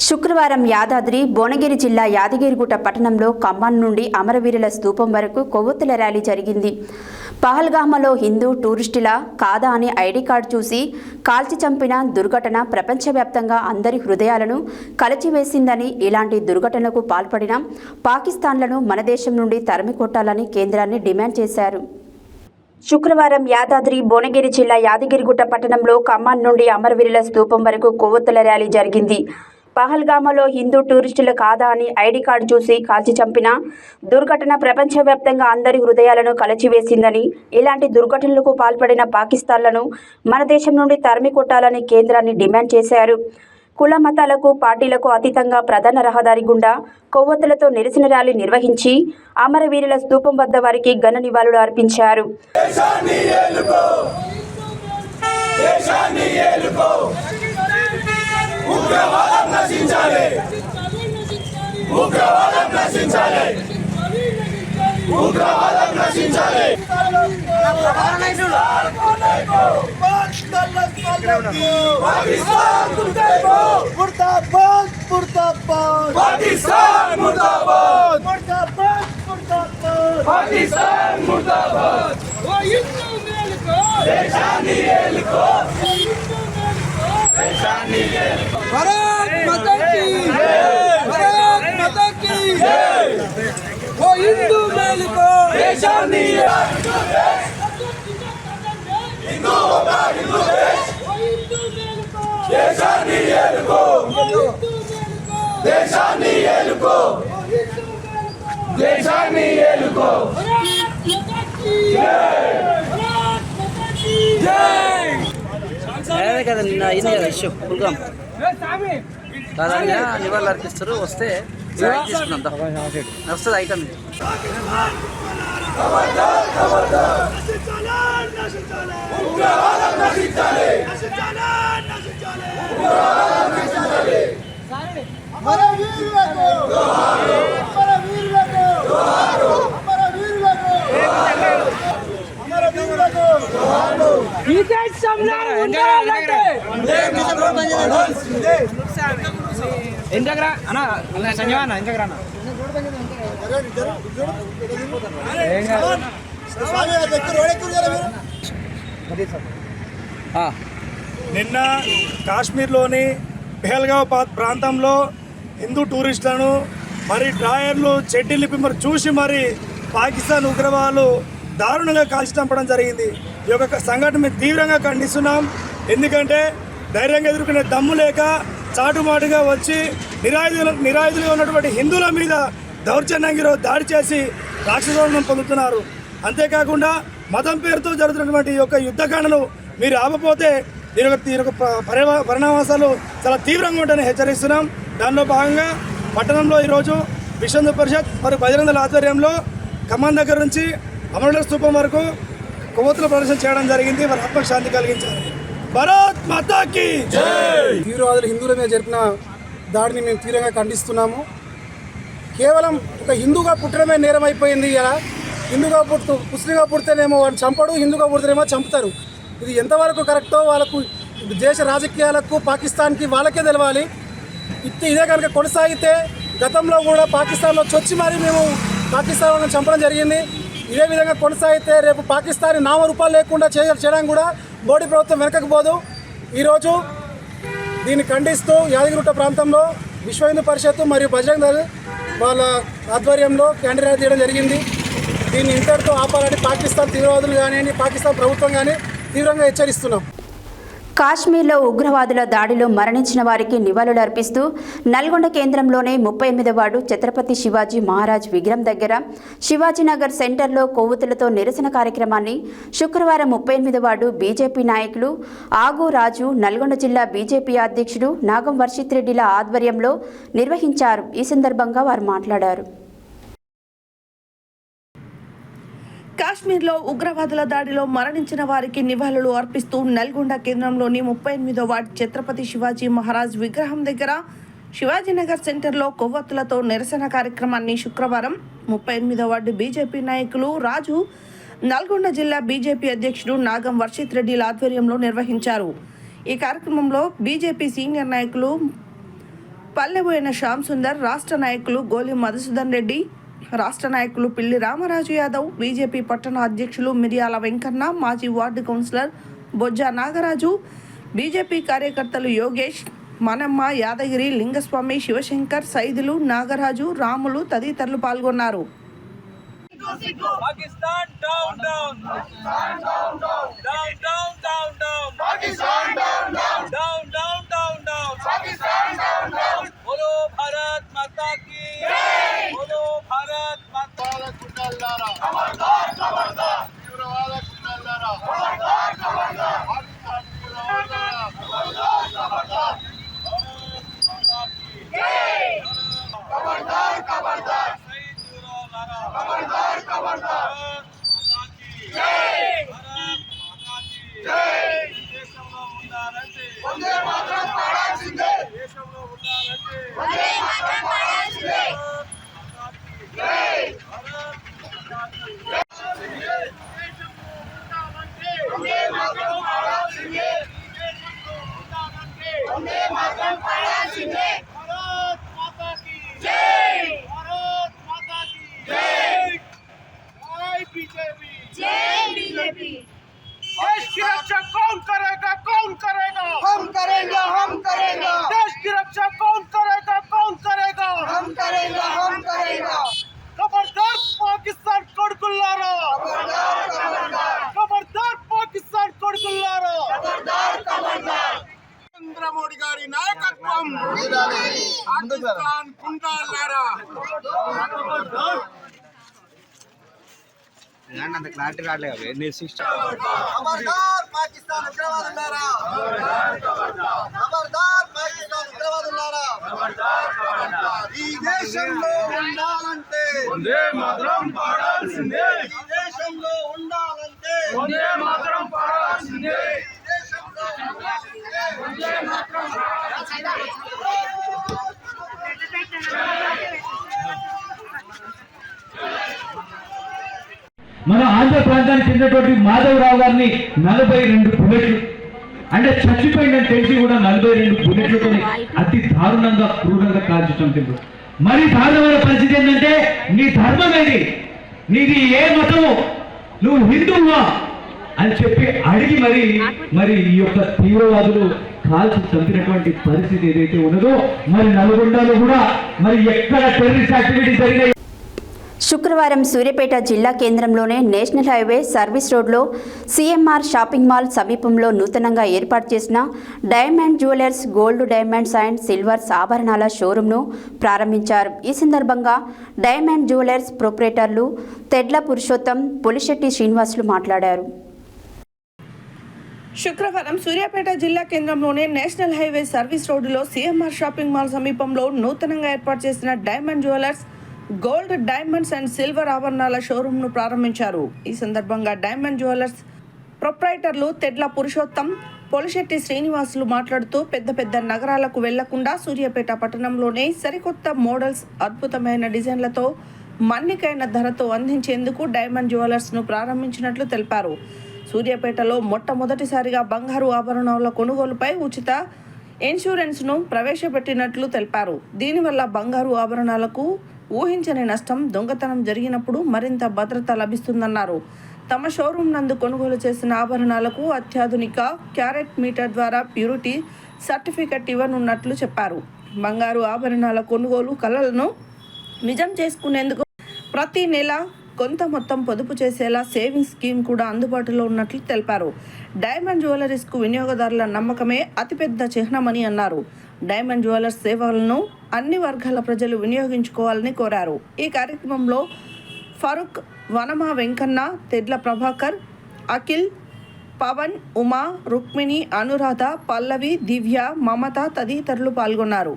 శుక్రవారం యాదాద్రి భువనగిరి జిల్లా యాదగిరిగుట్ట పట్టణంలో ఖమ్మం నుండి అమరవీరుల స్తూపం వరకు కొవ్వొత్తుల ర్యాలీ జరిగింది. పహల్గామలో హిందూ టూరిస్టుల కాదా అని ఐడి కార్డు చూసి కాల్చి చంపిన దుర్ఘటన ప్రపంచవ్యాప్తంగా అందరి హృదయాలను కలచివేసిందని, ఇలాంటి దుర్ఘటనలకు పాల్పడిన పాకిస్తాన్లను మన దేశం నుండి తరిమి కొట్టాలని కేంద్రాన్ని డిమాండ్ చేశారు. శుక్రవారం యాదాద్రి భువనగిరి జిల్లా యాదగిరిగుట్ట పట్టణంలో ఖమ్మం నుండి అమరవీరుల స్తూపం వరకు కొవ్వొత్తుల ర్యాలీ జరిగింది. పహల్గామలో హిందూ టూరిస్టుల కాదా అని ఐడి కార్డు చూసి కాల్చి చంపిన దుర్ఘటన ప్రపంచవ్యాప్తంగా అందరి హృదయాలను కలచివేసిందని, ఇలాంటి దుర్ఘటనలకు పాల్పడిన పాకిస్తాన్లను మన దేశం నుండి తరిమి కొట్టాలని కేంద్రాన్ని డిమాండ్ చేశారు. కుల మతాలకు పార్టీలకు అతీతంగా ప్రధాన రహదారి గుండా కొవ్వొత్తులతో నిరసన ర్యాలీ నిర్వహించి అమరవీరుల స్తూపం వద్ద వారికి ఘన నివాళులు అర్పించారు. కదా నిన్న అయింది కదా ఇష్యూ ఫుల్గా దాదాపుగా నివాళులు అర్పిస్తారు. వస్తే తీసుకున్నాం వస్తుంది ఐటమ్. నిన్న కాశ్మీర్లోని పెహల్గావ్ ప్రాంతంలో హిందూ టూరిస్టులను మరి డ్రాయర్లు చెడ్డీలిపి మరి చూసి మరి పాకిస్తాన్ ఉగ్రవాదులు దారుణంగా కాల్చి చంపడం జరిగింది. ఈ యొక్క సంఘటన మేము తీవ్రంగా ఖండిస్తున్నాం. ఎందుకంటే ధైర్యంగా ఎదుర్కొనే దమ్ము లేక చాటుమాటుగా వచ్చి నిరాయుధులుగా ఉన్నటువంటి హిందువుల మీద దౌర్జన్యంగా దాడి చేసి రాక్షసోళనం పొందుతున్నారు. అంతేకాకుండా మతం పేరుతో జరుగుతున్నటువంటి ఈ యొక్క యుద్ధకాండను మీరు ఆపపోతే దీని యొక్క పరిణామాలు చాలా తీవ్రంగా ఉంటాయని హెచ్చరిస్తున్నాం. దానిలో భాగంగా పట్టణంలో ఈరోజు విశ్వ హిందూ పరిషత్ మరియు బజరంగ దళ ఆధ్వర్యంలో ఖమ్మం దగ్గర నుంచి అమరుల స్తూపం వరకు కొవ్వొత్తుల ప్రదర్శన చేయడం జరిగింది. వారి ఆత్మకు శాంతి కలిగించారు. భారత్ మాతాకి జై. తీవ్రవాదులు హిందువుల మీద జరిపిన దాడిని మేము తీవ్రంగా ఖండిస్తున్నాము. కేవలం ఒక హిందూగా పుట్టడమే నేరం అయిపోయింది. ఇలా హిందూగా ముస్లింగా పుడితేనేమో వాడిని చంపడు, హిందూగా పుడితేనేమో చంపుతారు. ఇది ఎంతవరకు కరెక్టో వాళ్ళకు దేశ రాజకీయాలకు పాకిస్తాన్కి వాళ్ళకే తెలవాలి. ఇదే కనుక కొనసాగితే గతంలో కూడా పాకిస్తాన్లో చొచ్చి మరీ మేము పాకిస్తాన్ వాళ్ళని చంపడం జరిగింది. ఇదే విధంగా కొనసాగితే రేపు పాకిస్తాన్ నామరూపాలు లేకుండా చేయడానికి కూడా మోడీ ప్రభుత్వం వెనకకపోదు. ఈరోజు దీన్ని ఖండిస్తూ యాదగిరిగుట్ట ప్రాంతంలో విశ్వ హిందూ పరిషత్ మరియు బజరంగ దళ్ వాళ్ళ ఆధ్వర్యంలో క్యాండిల్ ర్యాలీ తీయడం జరిగింది. దీన్ని ఇంతటితో ఆపాలని పాకిస్తాన్ తీవ్రవాదులు కానివ్వండి, పాకిస్తాన్ ప్రభుత్వం కానీ తీవ్రంగా హెచ్చరిస్తున్నాం. కాశ్మీర్లో ఉగ్రవాదుల దాడిలో మరణించిన వారికి నివాళులు అర్పిస్తూ నల్గొండ కేంద్రంలోనే 38వ వార్డు ఛత్రపతి శివాజీ మహారాజ్ విగ్రహం దగ్గర శివాజీనగర్ సెంటర్లో కొవ్వొత్తులతో నిరసన కార్యక్రమాన్ని శుక్రవారం 38వ వార్డు బీజేపీ నాయకులు ఆగు రాజు, నల్గొండ జిల్లా బీజేపీ అధ్యక్షుడు నాగం వర్షిత్ రెడ్డిల ఆధ్వర్యంలో నిర్వహించారు. ఈ సందర్భంగా వారు మాట్లాడారు. కాశ్మీర్లో ఉగ్రవాదుల దాడిలో మరణించిన వారికి నివాళులు అర్పిస్తూ నల్గొండ కేంద్రంలోని 38వ వార్డు ఛత్రపతి శివాజీ మహారాజ్ విగ్రహం దగ్గర శివాజీనగర్ సెంటర్లో కొవ్వొత్తులతో నిరసన కార్యక్రమాన్ని శుక్రవారం 38వ వార్డు బీజేపీ నాయకులు రాజు, నల్గొండ జిల్లా బీజేపీ అధ్యక్షుడు నాగం వర్షిత్ రెడ్డిల ఆధ్వర్యంలో నిర్వహించారు. ఈ కార్యక్రమంలో బీజేపీ సీనియర్ నాయకులు పల్లెబోయిన శ్యామ్ సుందర్, రాష్ట్ర నాయకులు గోలి మధుసూదన్ రెడ్డి, రాష్ట్ర నాయకులు పిల్లి రామరాజు యాదవ్, బీజేపీ పట్టణ అధ్యక్షులు మిర్యాల వెంకన్న, మాజీ ward councillor Bojja Nagaraju, BJP కార్యకర్తలు యోగేష్, మనమ్మ, యాదగిరి, లింగస్వామి, శివశంకర్, సైదులు, నాగరాజు, రాములు తదితరులు పాల్గొన్నారు. Pakistan down down Pakistan down down down down down down Pakistan down down down down down down Pakistan down down బోలో భారత్ మాతా की జై బోలో భారత్ మాతా కుల్లలారా ఖబర్దార్ ఖబర్దార్ తీవ్రవాద కుల్లలారా ఖబర్దార్ ఖబర్దార్ పాకిస్తాన్ తీవ్రవాదులారా ఖబర్దార్ ఖబర్దార్ ఉండాలంటే వందే మాతరం పాడాల్సిందే దేశంలో ఉండాలంటే వందే మాతరం పాడాల్సిందే జై భారత్ మాతా కీ జై దేశంలో ఉండాలంటే వందే మాతరం పాడాల్సిందే దేశంలో ఉండాలంటే వందే మాతరం పాడాల్సిందే భారత్ మాతా కీ జై భారత్ మాతా కీ జై जय बीजेपी जय बीजेपी देश की रक्षा कौन करेगा हम करेंगे देश की रक्षा कौन करेगा हम करेंगे खबरदार पाकिस्तान कोडुकुल्लारा खबरदार पाकिस्तान कोडुकुल्लारा नरेंद्र मोदी गारी नायकत्వం पाकिस्तान गुंडालारा అంత క్లారిటీ రావట్లేదు खबरदार पाकिस्तान उग्रवादुलारा खबरदार पाकिस्तान उग्रवादुलारा ఈ దేశంలో ఉండాలంటే వందే మాతరం పాడాల్సిందే ఈ దేశంలో ఉండాలంటే వందే మాతరం పాడాల్సిందే ఈ దేశంలో ఉండాలంటే వందే మాతరం మన ఆంధ్ర ప్రాంతానికి చెందినటువంటి మాధవరావు గారిని 42 బుల్లెట్లు అంటే చచ్చిపోయిందని తెలిసి కూడా 42 బుల్లెట్లతో అతి దారుణంగా క్రూరంగా కాల్చడం తెలుసు. మరి దారుణమైన పరిస్థితి ఏంటంటే నీ ధర్మం ఏది, నీది ఏ మతము, నువ్వు హిందువువా అని చెప్పి అడిగి మరి ఈ యొక్క తీవ్రవాదులు కాల్చి చంపినటువంటి పరిస్థితి ఏదైతే ఉన్నదో మరి నల్గొండలో కూడా మరి ఎక్కడ టెర్రరిస్ట్ యాక్టివిటీ జరిగాయి. శుక్రవారం సూర్యాపేట జిల్లా కేంద్రంలోనే నేషనల్ హైవే సర్వీస్ రోడ్లో సిఎంఆర్ షాపింగ్ మాల్ సమీపంలో నూతనంగా ఏర్పాటు చేసిన diamond jewellers gold diamonds and silvers ఆభరణాల షోరూంను ప్రారంభించారు. ఈ సందర్భంగా డైమండ్ జ్యువెలర్స్ ప్రొప్రైటర్లు తెడ్ల పురుషోత్తం, పులిశెట్టి శ్రీనివాసులు మాట్లాడారు. శుక్రవారం సూర్యాపేట జిల్లా కేంద్రంలోని నేషనల్ హైవే సర్వీస్ రోడ్డులో సిఎంఆర్ షాపింగ్ మాల్ సమీపంలో నూతనంగా ఏర్పాటు చేసిన diamond jewellers gold diamonds and silver ఆభరణాల షోరూంను ప్రారంభించారు. ఈ సందర్భంగా డైమండ్ జ్యువెలర్స్ ప్రొప్రైటర్లు తెడ్ల పురుషోత్తం, పొలిశెట్టి శ్రీనివాసులు మాట్లాడుతూ పెద్ద నగరాలకు వెళ్లకుండా సూర్యాపేట పట్టణంలోనే సరికొత్త మోడల్స్, అద్భుతమైన డిజైన్లతో మన్నికైన ధరతో అందించేందుకు డైమండ్ జ్యువెలర్స్ను ప్రారంభించినట్లు తెలిపారు. సూర్యాపేటలో మొట్టమొదటిసారిగా బంగారు ఆభరణాల కొనుగోలుపై ఉచిత ఇన్సూరెన్స్ను ప్రవేశపెట్టినట్లు తెలిపారు. దీనివల్ల బంగారు ఆభరణాలకు ఊహించని నష్టం, దొంగతనం జరిగినప్పుడు మరింత భద్రత లభిస్తుందన్నారు. తమ షోరూం నందు కొనుగోలు చేసిన ఆభరణాలకు అత్యాధునిక క్యారెట్ మీటర్ ద్వారా ప్యూరిటీ సర్టిఫికెట్ ఇవ్వనున్నట్లు చెప్పారు. బంగారు ఆభరణాల కొనుగోలు కలలను నిజం చేసుకునేందుకు ప్రతి నెల కొంత మొత్తం పొదుపు చేసేలా సేవింగ్స్ స్కీమ్ కూడా అందుబాటులో ఉన్నట్లు తెలిపారు. డైమండ్ జ్యువెలరీస్కు వినియోగదారుల నమ్మకమే అతిపెద్ద చిహ్నమని అన్నారు. డైమండ్ జ్యువెలర్స్ సేవలను అన్ని వర్గాల ప్రజలు వినియోగించుకోవాలని కోరారు. ఈ కార్యక్రమంలో ఫరూక్, వనమా వెంకన్న, తెడ్ల ప్రభాకర్, అఖిల్, పవన్, ఉమా, రుక్మిణి, అనురాధ, పల్లవి, దివ్య, మమత తదితరులు పాల్గొన్నారు.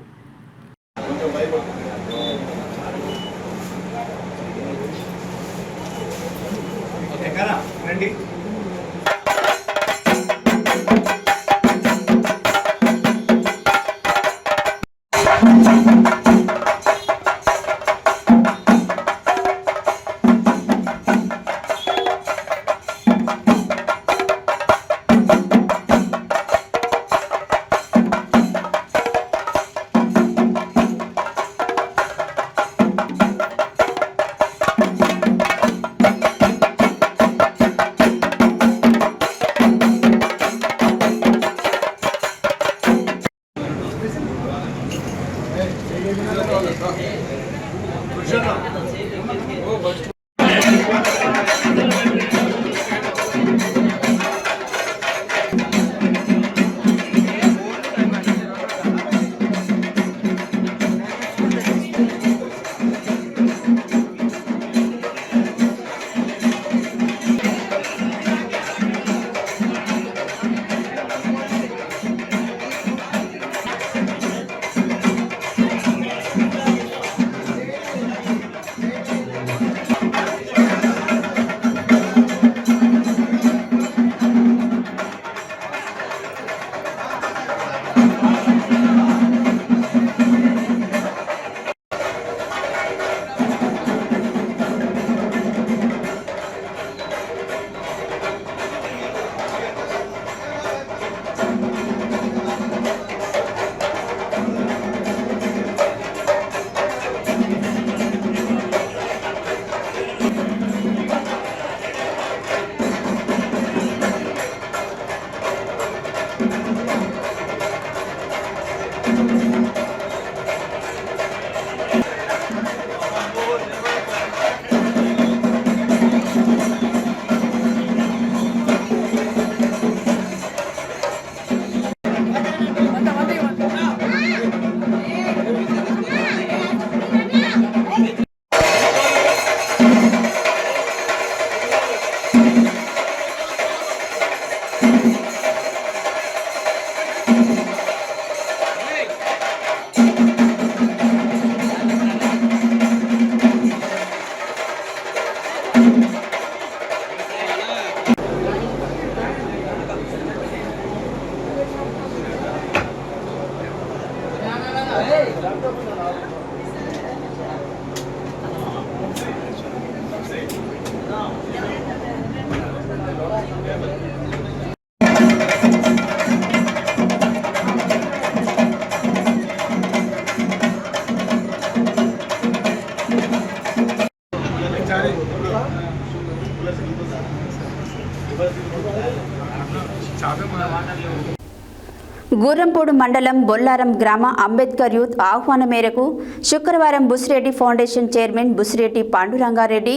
గుర్రంపూడి మండలం బొల్లారం గ్రామ అంబేద్కర్ యూత్ ఆహ్వానం మేరకు శుక్రవారం బుసిరెడ్డి ఫౌండేషన్ చైర్మన్ బుసిరెడ్డి పాండురంగారెడ్డి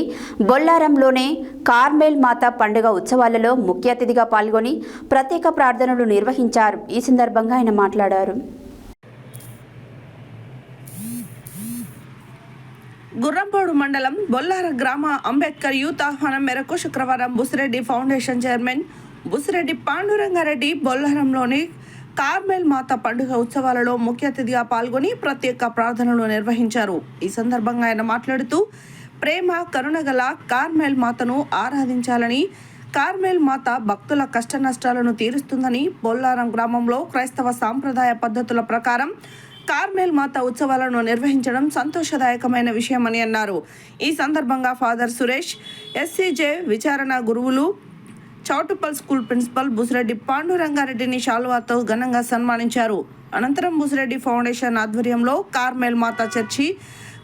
బొల్లారంలోని కార్మెల్ మాత పండుగ ఉత్సవాలలో ముఖ్య అతిథిగా పాల్గొని ప్రత్యేక ప్రార్థనలు నిర్వహించారు. ఈ సందర్భంగా ఆయన మాట్లాడారు. గుర్రంపూడి మండలం బొల్లారం గ్రామ అంబేద్కర్ యూత్ ఆహ్వానం మేరకు శుక్రవారం బుసిరెడ్డి ఫౌండేషన్ చైర్మన్ బుసిరెడ్డి పాండురంగారెడ్డి బొల్లారంలోని కార్మెల్ మాత పండుగ ఉత్సవాలలో ముఖ్య అతిథిగా పాల్గొని ప్రత్యేక ప్రార్థనలు నిర్వహించారు. ఈ సందర్భంగా ఆయన మాట్లాడుతూ ప్రేమ కరుణగల కార్మెల్ మాతను ఆరాధించాలని, కార్మెల్ మాత భక్తుల కష్ట నష్టాలను తీరుస్తుందని, బొల్లారం గ్రామంలో క్రైస్తవ సాంప్రదాయ పద్ధతుల ప్రకారం కార్మెల్ మాత ఉత్సవాలను నిర్వహించడం సంతోషదాయకమైన విషయమని అన్నారు. ఈ సందర్భంగా ఫాదర్ సురేష్, ఎస్సీజే విచారణ గురువులు, చౌటుప్పల్ స్కూల్ ప్రిన్సిపల్ బుసిరెడ్డి పాండురంగారెడ్డిని శాలువాతో ఘనంగా సన్మానించారు. అనంతరం బుసిరెడ్డి ఫౌండేషన్ ఆధ్వర్యంలో కార్మెల్ మాత చర్చి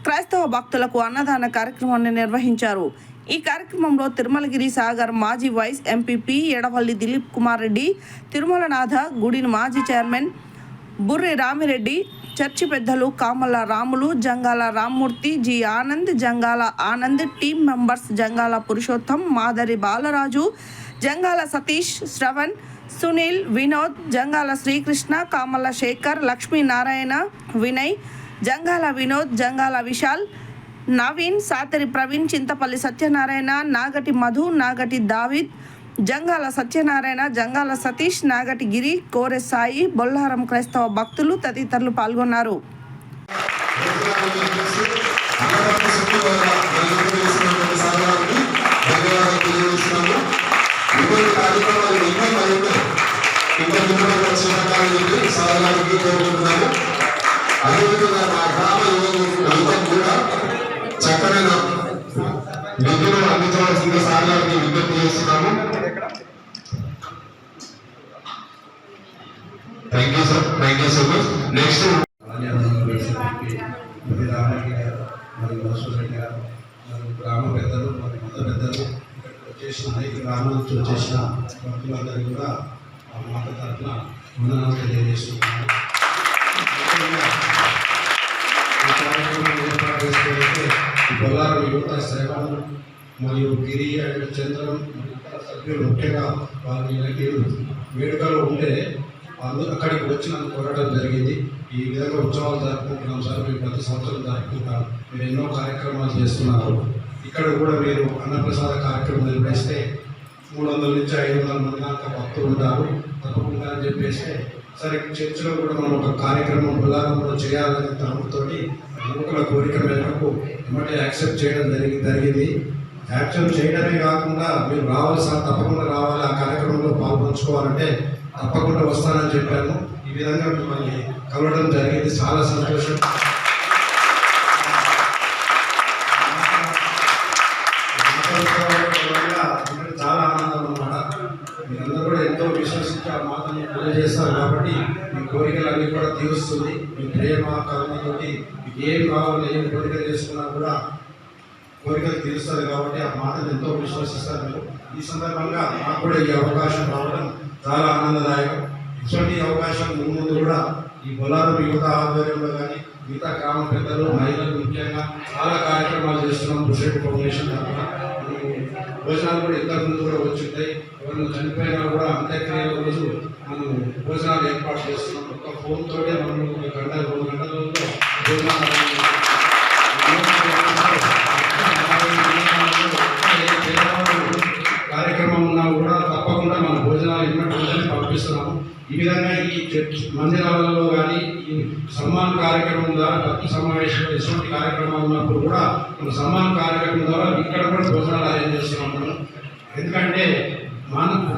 క్రైస్తవ భక్తులకు అన్నదాన కార్యక్రమాన్ని నిర్వహించారు. ఈ కార్యక్రమంలో తిరుమలగిరి సాగర్ మాజీ వైస్ ఎంపీపీ ఎడవల్లి దిలీప్ కుమార్ రెడ్డి, తిరుమలనాథ గుడి మాజీ చైర్మన్ బుర్రి రామిరెడ్డి, చర్చి పెద్దలు Kamalla Ramulu, Jangala Rammurthy, G Anand, Jangala Anand, team members Jangala Purushottam, Madari Balaraju, Jangala Satish, Shravan, Sunil, Vinod, Jangala Srikrishna, Kamalla Shekhar, Lakshminarayana, Vinay, Jangala Vinod, Jangala Vishal, Naveen, Satari Praveen, Chintapalli Satyanarayana, Nagati Madhu, Nagati David, Jangala Satyanarayana, Jangala Satish, Nagati Giri, Kore Sai, Bollaram క్రైస్తవ భక్తులు తదితరులు పాల్గొన్నారు. అదేవిధంగా మా గ్రామ యువకులంతా కూడా చక్కమైన నిధులు అందించవలసింది సార్లకి విజ్ఞప్తి చేస్తున్నాము. Thank you sir, thank you so much. Next గ్రామ పెద్దలు, మరి మత పెద్దలు, వచ్చేసిన అనేక గ్రామాల నుంచి వచ్చేసిన భక్తులందరికీ కూడా మాత తరఫున వందనాలు తెలియజేస్తున్నాను. ఏర్పాటు చేసుకోవడానికి బొల్లారం యువత సేవలు మరియు గిరి అండ్ చంద్రం ఇతర సభ్యులు ముఖ్యంగా వాళ్ళకి వేడుకలు ఉంటే వాళ్ళు అక్కడికి వచ్చినందుకు కోరడం జరిగింది. ఈ విధంగా ఉత్సవాలు జరుపుకుంటున్నాం సార్, మేము ప్రతి సంవత్సరం జరుపుకుంటాం. మీరు ఎన్నో కార్యక్రమాలు చేస్తున్నారు. ఇక్కడ కూడా మీరు అన్నప్రసాద కార్యక్రమం నిర్వహిస్తే 300 నుంచి 500 మంది దాకా భక్తులు ఉంటారు తప్పకుండా అని చెప్పేసి, సరే చర్చిలో కూడా మనం ఒక కార్యక్రమం బొల్లారంలో చేయాలనే తలంతోటి యువకుల కోరిక మేరకు ఏమంటే యాక్సెప్ట్ చేయడం జరిగింది. యాక్సెప్ట్ చేయడమే కాకుండా మీరు రావాలి సార్, తప్పకుండా రావాలి, ఆ కార్యక్రమంలో పాల్పంచుకోవాలంటే తప్పకుండా వస్తానని చెప్పాను. ఈ విధంగా మిమ్మల్ని కలవడం జరిగింది, చాలా సంతోషం. చాలా ఆనందం అన్నమాట. మీరందరూ కూడా ఎంతో విశ్వసించి ఆ మాతని పూజ చేస్తారు కాబట్టి మీ కోరికలన్నీ కూడా తీరుస్తుంది. మీ ప్రేమ కరుణతోటి మీకు ఏం కావాలో ఏం కోరికలు చేసుకున్నా కూడా కోరికలు తీరుస్తుంది కాబట్టి ఆ మాతను ఎంతో విశ్వసిస్తారు మీరు. ఈ సందర్భంగా మాకు కూడా ఈ అవకాశం రావడం చాలా ఆనందదాయకం. ఇటువంటి అవకాశం ముందు కూడా ఈ బొల్లారం యువత ఆధ్వర్యంలో కానీ మిగతా గ్రామ పెద్దలు, మహిళలు ముఖ్యంగా చాలా కార్యక్రమాలు చేస్తున్నాం. బుసిరెడ్డి ఫౌండేషన్ తరఫున భోజనాలు కూడా ఇంతకు ముందు కూడా వచ్చుంటాయి. ఎవరైనా చనిపోయినా కూడా అంత్యక్రియల రోజు మనం భోజనాలు ఏర్పాటు చేస్తున్నాం. ఒక ఫోన్ తోటే మనం 1 గంట 2 గంటలలో భోజనాలు కార్యక్రమం ఉన్నా కూడా తప్పకుండా మన భోజనాలు ఇన్నట్టు పంపిస్తున్నాము. ఈ విధంగా ఈ మందిరాలలో కానీ ఈ సన్మాన కార్యక్రమం ద్వారా భక్తి సమావేశంలో ఎటువంటి కార్యక్రమాలు ఉన్నప్పుడు కూడా మన సన్మాన కార్యక్రమం ద్వారా ఇక్కడ కూడా భోజనాలు అరేంజ్ చేస్తున్నాం. ఎందుకంటే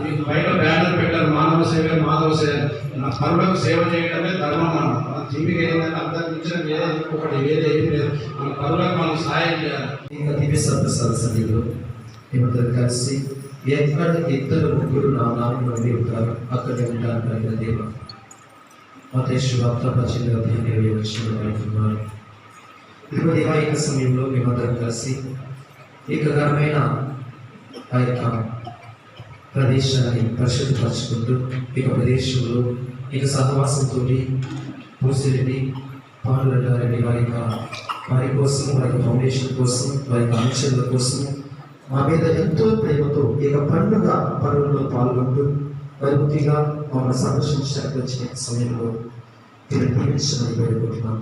మీకు బయట బ్యానర్ పెట్టారు, మానవ సేవ మాధవ సేవ, నా పరులకు సేవ చేయడమే ధర్మం. మన జీవికి ఏదైనా అందరి నుంచి వేరే ఇంకొకటి వేరే ఏం లేదు, మన పరులకు మనం సాయం చేయాలి. ఇంకా దివ్య సభ్యులు ఇద్దరు కలిసి ఎక్కడ 2-3 నా నామంలో ఉంటారు అక్కడే ఉంటారు. దేవ మత్తయి వార్త 18 వచ్చిన ఇప్పుడు దివాయిక సమయంలో మేమందరం కలిసి ఏకగరమైన ఆ యొక్క ప్రదేశాన్ని పరిశుద్ధపరచుకుంటూ ఇక ప్రదేశంలో ఇక సహవాసంతో పూసిరెడ్డి పాండురెడ్డి వారి కోసం, వారి ఫౌండేషన్ కోసం, వారి అనుచరుల కోసం మా మీద ఎంతో ప్రేమతో ఇక పండుగ పనుల్లో పాల్గొంటూ పరిమితిగా మమ్మల్ని సందర్శించడానికి వచ్చిన సమయంలో మీరు దీవించమని వేడుకుంటున్నాం.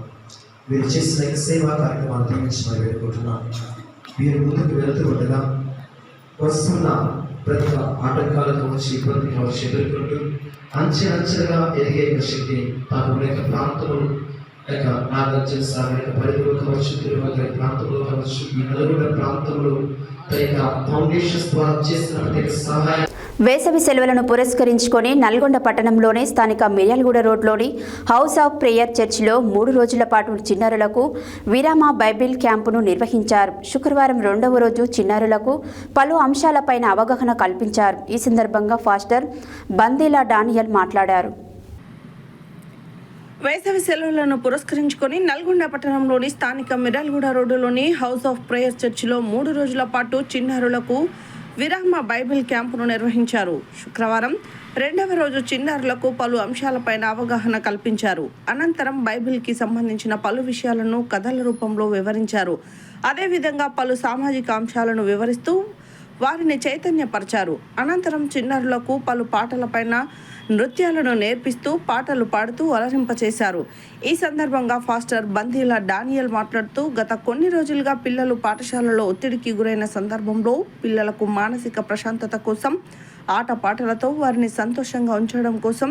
మీరు చేసిన సేవా కార్యక్రమాలు దీవించమని వేడుకుంటున్నాం. మీరు ముందుకు వెళుతూ ఉండగా వస్తున్న ప్రతి ఆటంకాలకు వచ్చి ఇబ్బంది కావచ్చు ఎదుర్కొంటూ అంచెలుగా ఎదిగే శక్తిని తాను ప్రాంతంలో లేక నాగార్జున సాగర్ పరిధిలో కావచ్చు, తిరుమల ప్రాంతంలో కావచ్చు, ఈ నలుగురు ప్రాంతంలో ఫౌండేషన్స్ ద్వారా చేసిన ప్రత్యేక సహాయం. వేసవి సెలవులను పురస్కరించుకొని నల్గొండ పట్టణంలోని స్థానిక మిర్యాలగూడ రోడ్లోని హౌస్ ఆఫ్ ప్రేయర్ చర్చిలో 3 రోజుల పాటు చిన్నారులకు విరామ బైబిల్ క్యాంపును నిర్వహించారు. శుక్రవారం 2వ రోజు చిన్నారులకు పలు అంశాలపైన అవగాహన కల్పించారు. ఈ సందర్భంగా ఫాస్టర్ బందేలా డానియల్ మాట్లాడారు. వేసవి సెలవులను పురస్కరించుకొని నల్గొండ పట్టణంలోని స్థానిక మిర్యాలగూడ రోడ్డులోని హౌస్ ఆఫ్ ప్రేయర్ చర్చిలో 3 రోజుల పాటు చిన్నారులకు విరామ బైబిల్ క్యాంపును నిర్వహించారు. శుక్రవారం 2వ రోజు చిన్నారులకు పలు అంశాలపైన అవగాహన కల్పించారు. అనంతరం బైబిల్కి సంబంధించిన పలు విషయాలను కథల రూపంలో వివరించారు. అదేవిధంగా పలు సామాజిక అంశాలను వివరిస్తూ వారిని చైతన్యపరిచారు. అనంతరం చిన్నారులకు పలు పాటలపైన నృత్యాలను నేర్పిస్తూ పాటలు పాడుతూ అలరింపచేశారు. ఈ సందర్భంగా ఫాస్టర్ బందీలా డానియల్ మాట్లాడుతూ గత కొన్ని రోజులుగా పిల్లలు పాఠశాలలో ఒత్తిడికి గురైన సందర్భంలో పిల్లలకు మానసిక ప్రశాంతత కోసం ఆటపాటలతో వారిని సంతోషంగా ఉంచడం కోసం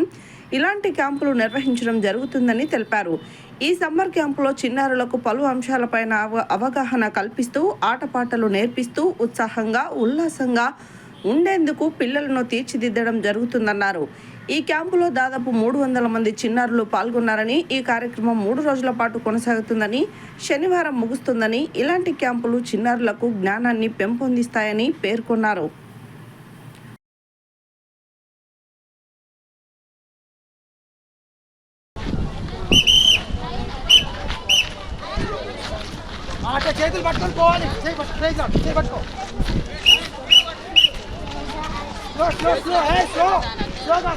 ఇలాంటి క్యాంపులు నిర్వహించడం జరుగుతుందని తెలిపారు. ఈ సమ్మర్ క్యాంపులో చిన్నారులకు పలు అంశాలపైన అవగాహన కల్పిస్తూ ఆటపాటలు నేర్పిస్తూ ఉత్సాహంగా ఉల్లాసంగా ఉండేందుకు పిల్లలను తీర్చిదిద్దడం జరుగుతుందన్నారు. ఈ క్యాంపులో దాదాపు 300 మంది చిన్నారులు పాల్గొన్నారని, ఈ కార్యక్రమం 3 రోజుల పాటు కొనసాగుతుందని, శనివారం ముగుస్తుందని, ఇలాంటి క్యాంపులు చిన్నారులకు జ్ఞానాన్ని పెంపొందిస్తాయని పేర్కొన్నారు. చేతులు పట్టుకొని పోవాలి. పట్టుకో స్లోగా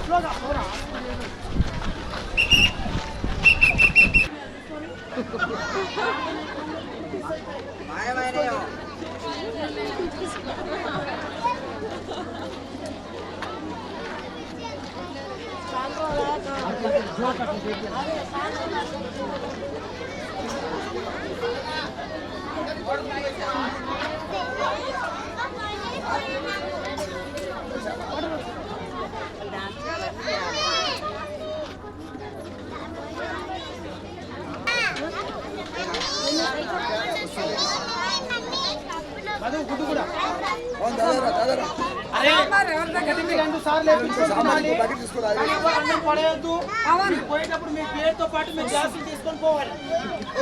పోయేటప్పుడు మీ ప్లేట్తో పాటు మీ గ్లాసులు తీసుకొని పోవాలి.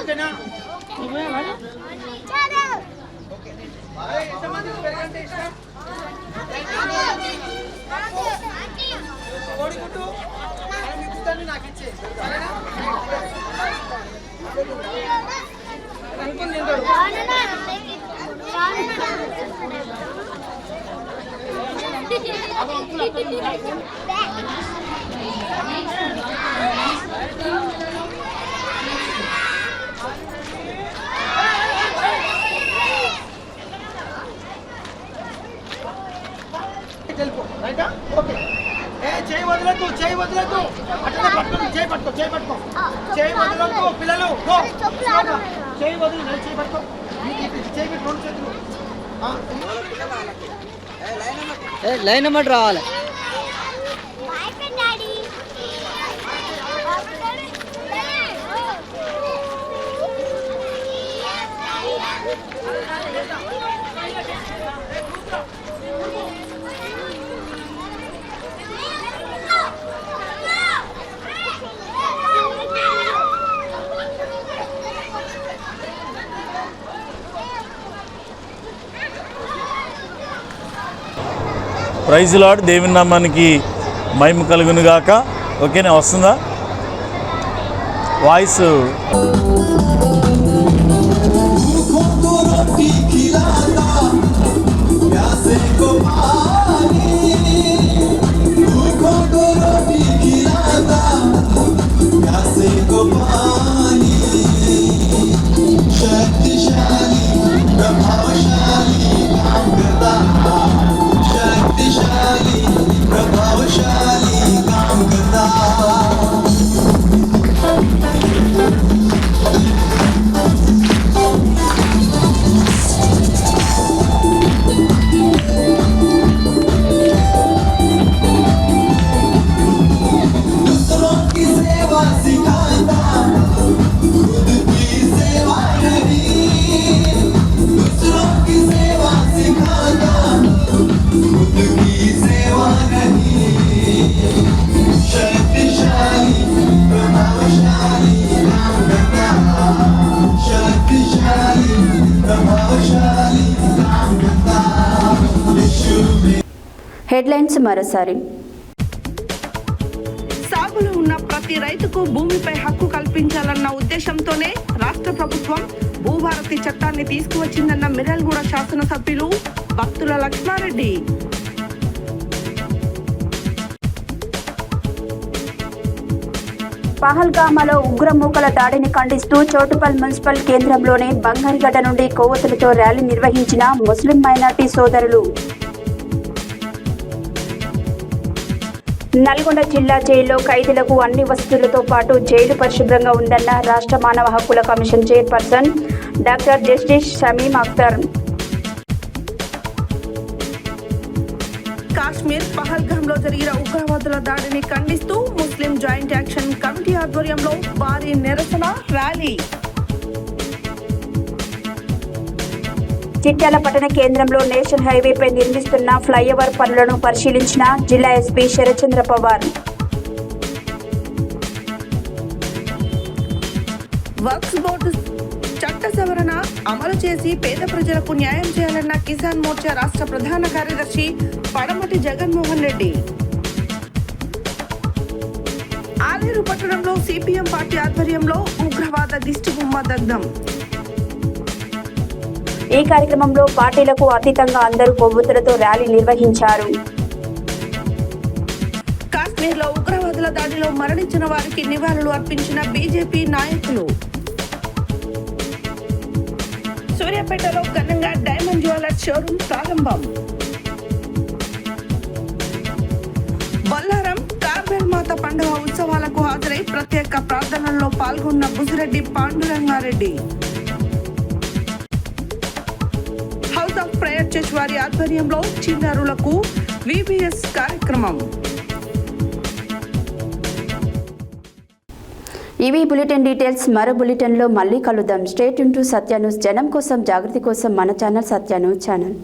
ఓకేనా? కోడిగుడ్డు నాకు ఇచ్చే చేయి వదలద్దు అట్లనే పట్టుకో, చేయి వదలద్దు పిల్లలు, చేయి వదిలి చేయి పట్టుకో, చేయి పెట్టి 2 చేతులు లైన్ నెంబర్ రావాలి. ప్రైజ్ లార్డ్, దేవుని నామానికి మహిమ కలుగును గాక. ఓకేనా? వస్తుందా వాయిస్? खिलाता హెడ్లైన్స్ మరోసారి. సాగులో ఉన్న ప్రతి రైతుకు భూమిపై హక్కు కల్పించాలన్న ఉద్దేశంతోనే రాష్ట్ర ప్రభుత్వం భూభారతి చట్టాన్ని తీసుకువచ్చిందన్న మిర్యాలగూడ శాసనసభ్యులు భక్తుల లక్ష్మారెడ్డి. పహల్గామాలో ఉగ్రమూకల దాడిని ఖండిస్తూ చోటుపల్ మున్సిపల్ కేంద్రంలోని బంగారిగడ్డ నుండి కొవ్వొత్తులతో ర్యాలీ నిర్వహించిన ముస్లిం మైనార్టీ సోదరులు. నల్గొండ జిల్లా జైల్లో ఖైదీలకు అన్ని వసతులతో పాటు జైలు పరిశుభ్రంగా ఉందన్న రాష్ట్ర మానవ హక్కుల commission chairperson doctor justice Shamim Akhtar. Kashmir పహల్గామ్లో జరిగిన ఉగ్రవాదుల దాడిని ఖండిస్తూ ముస్లిం జాయింట్ యాక్షన్ కమిటీ ఆధ్వర్యంలో భారీ నిరసన ర్యాలీ. చిట్యాల పట్టణ కేంద్రంలో నేషనల్ హైవేపై నిర్మిస్తున్న ఫ్లైఓవర్ పనులను పరిశీలించిన జిల్లా ఎస్పీ శరత్చంద్ర పవార్. వక్ఫ్ బోర్డు చట్ట సవరణ అమలు చేసి పేద ప్రజలకు న్యాయం చేయాలన్న కిసాన్ మోర్చా రాష్ట్ర ప్రధాన కార్యదర్శి పడమటి జగన్మోహన్ రెడ్డి. ఆలేరు పట్టణంలో సిపిఎం పార్టీ ఆధ్వర్యంలో ఉగ్రవాద దిష్టిబొమ్మ దగ్ధం. ఈ కార్యక్రమంలో పార్టీలకు అతీతంగా అందరూ కొవ్వొత్తులతో ర్యాలీ నిర్వహించారు. కాశ్మీర్లో ఉగ్రవాదుల దాడిలో మరణించిన వారికి నివాళులు అర్పించిన బీజేపీ నాయకులు. సూర్యాపేటలో ఘనంగా డైమండ్ జ్యువెలర్స్ షోరూం ప్రారంభం. బొల్లారం కార్బెల్ మాత పండుగ ఉత్సవాలకు హాజరై ప్రత్యేక ప్రార్థనల్లో పాల్గొన్న Busireddy Panduranga Reddy. House of prayer church వారి ఆధ్వర్యంలో చిన్నారులకు విబిఎస్ కార్యక్రమం. ఇవి బులెటిన్ డీటెయిల్స్. మరో బులెటిన్లో మళ్ళీ కలుద్దాం. State to Satya news. జనం కోసం, జాగృతి కోసం మన ఛానల్ సత్య న్యూస్ ఛానల్.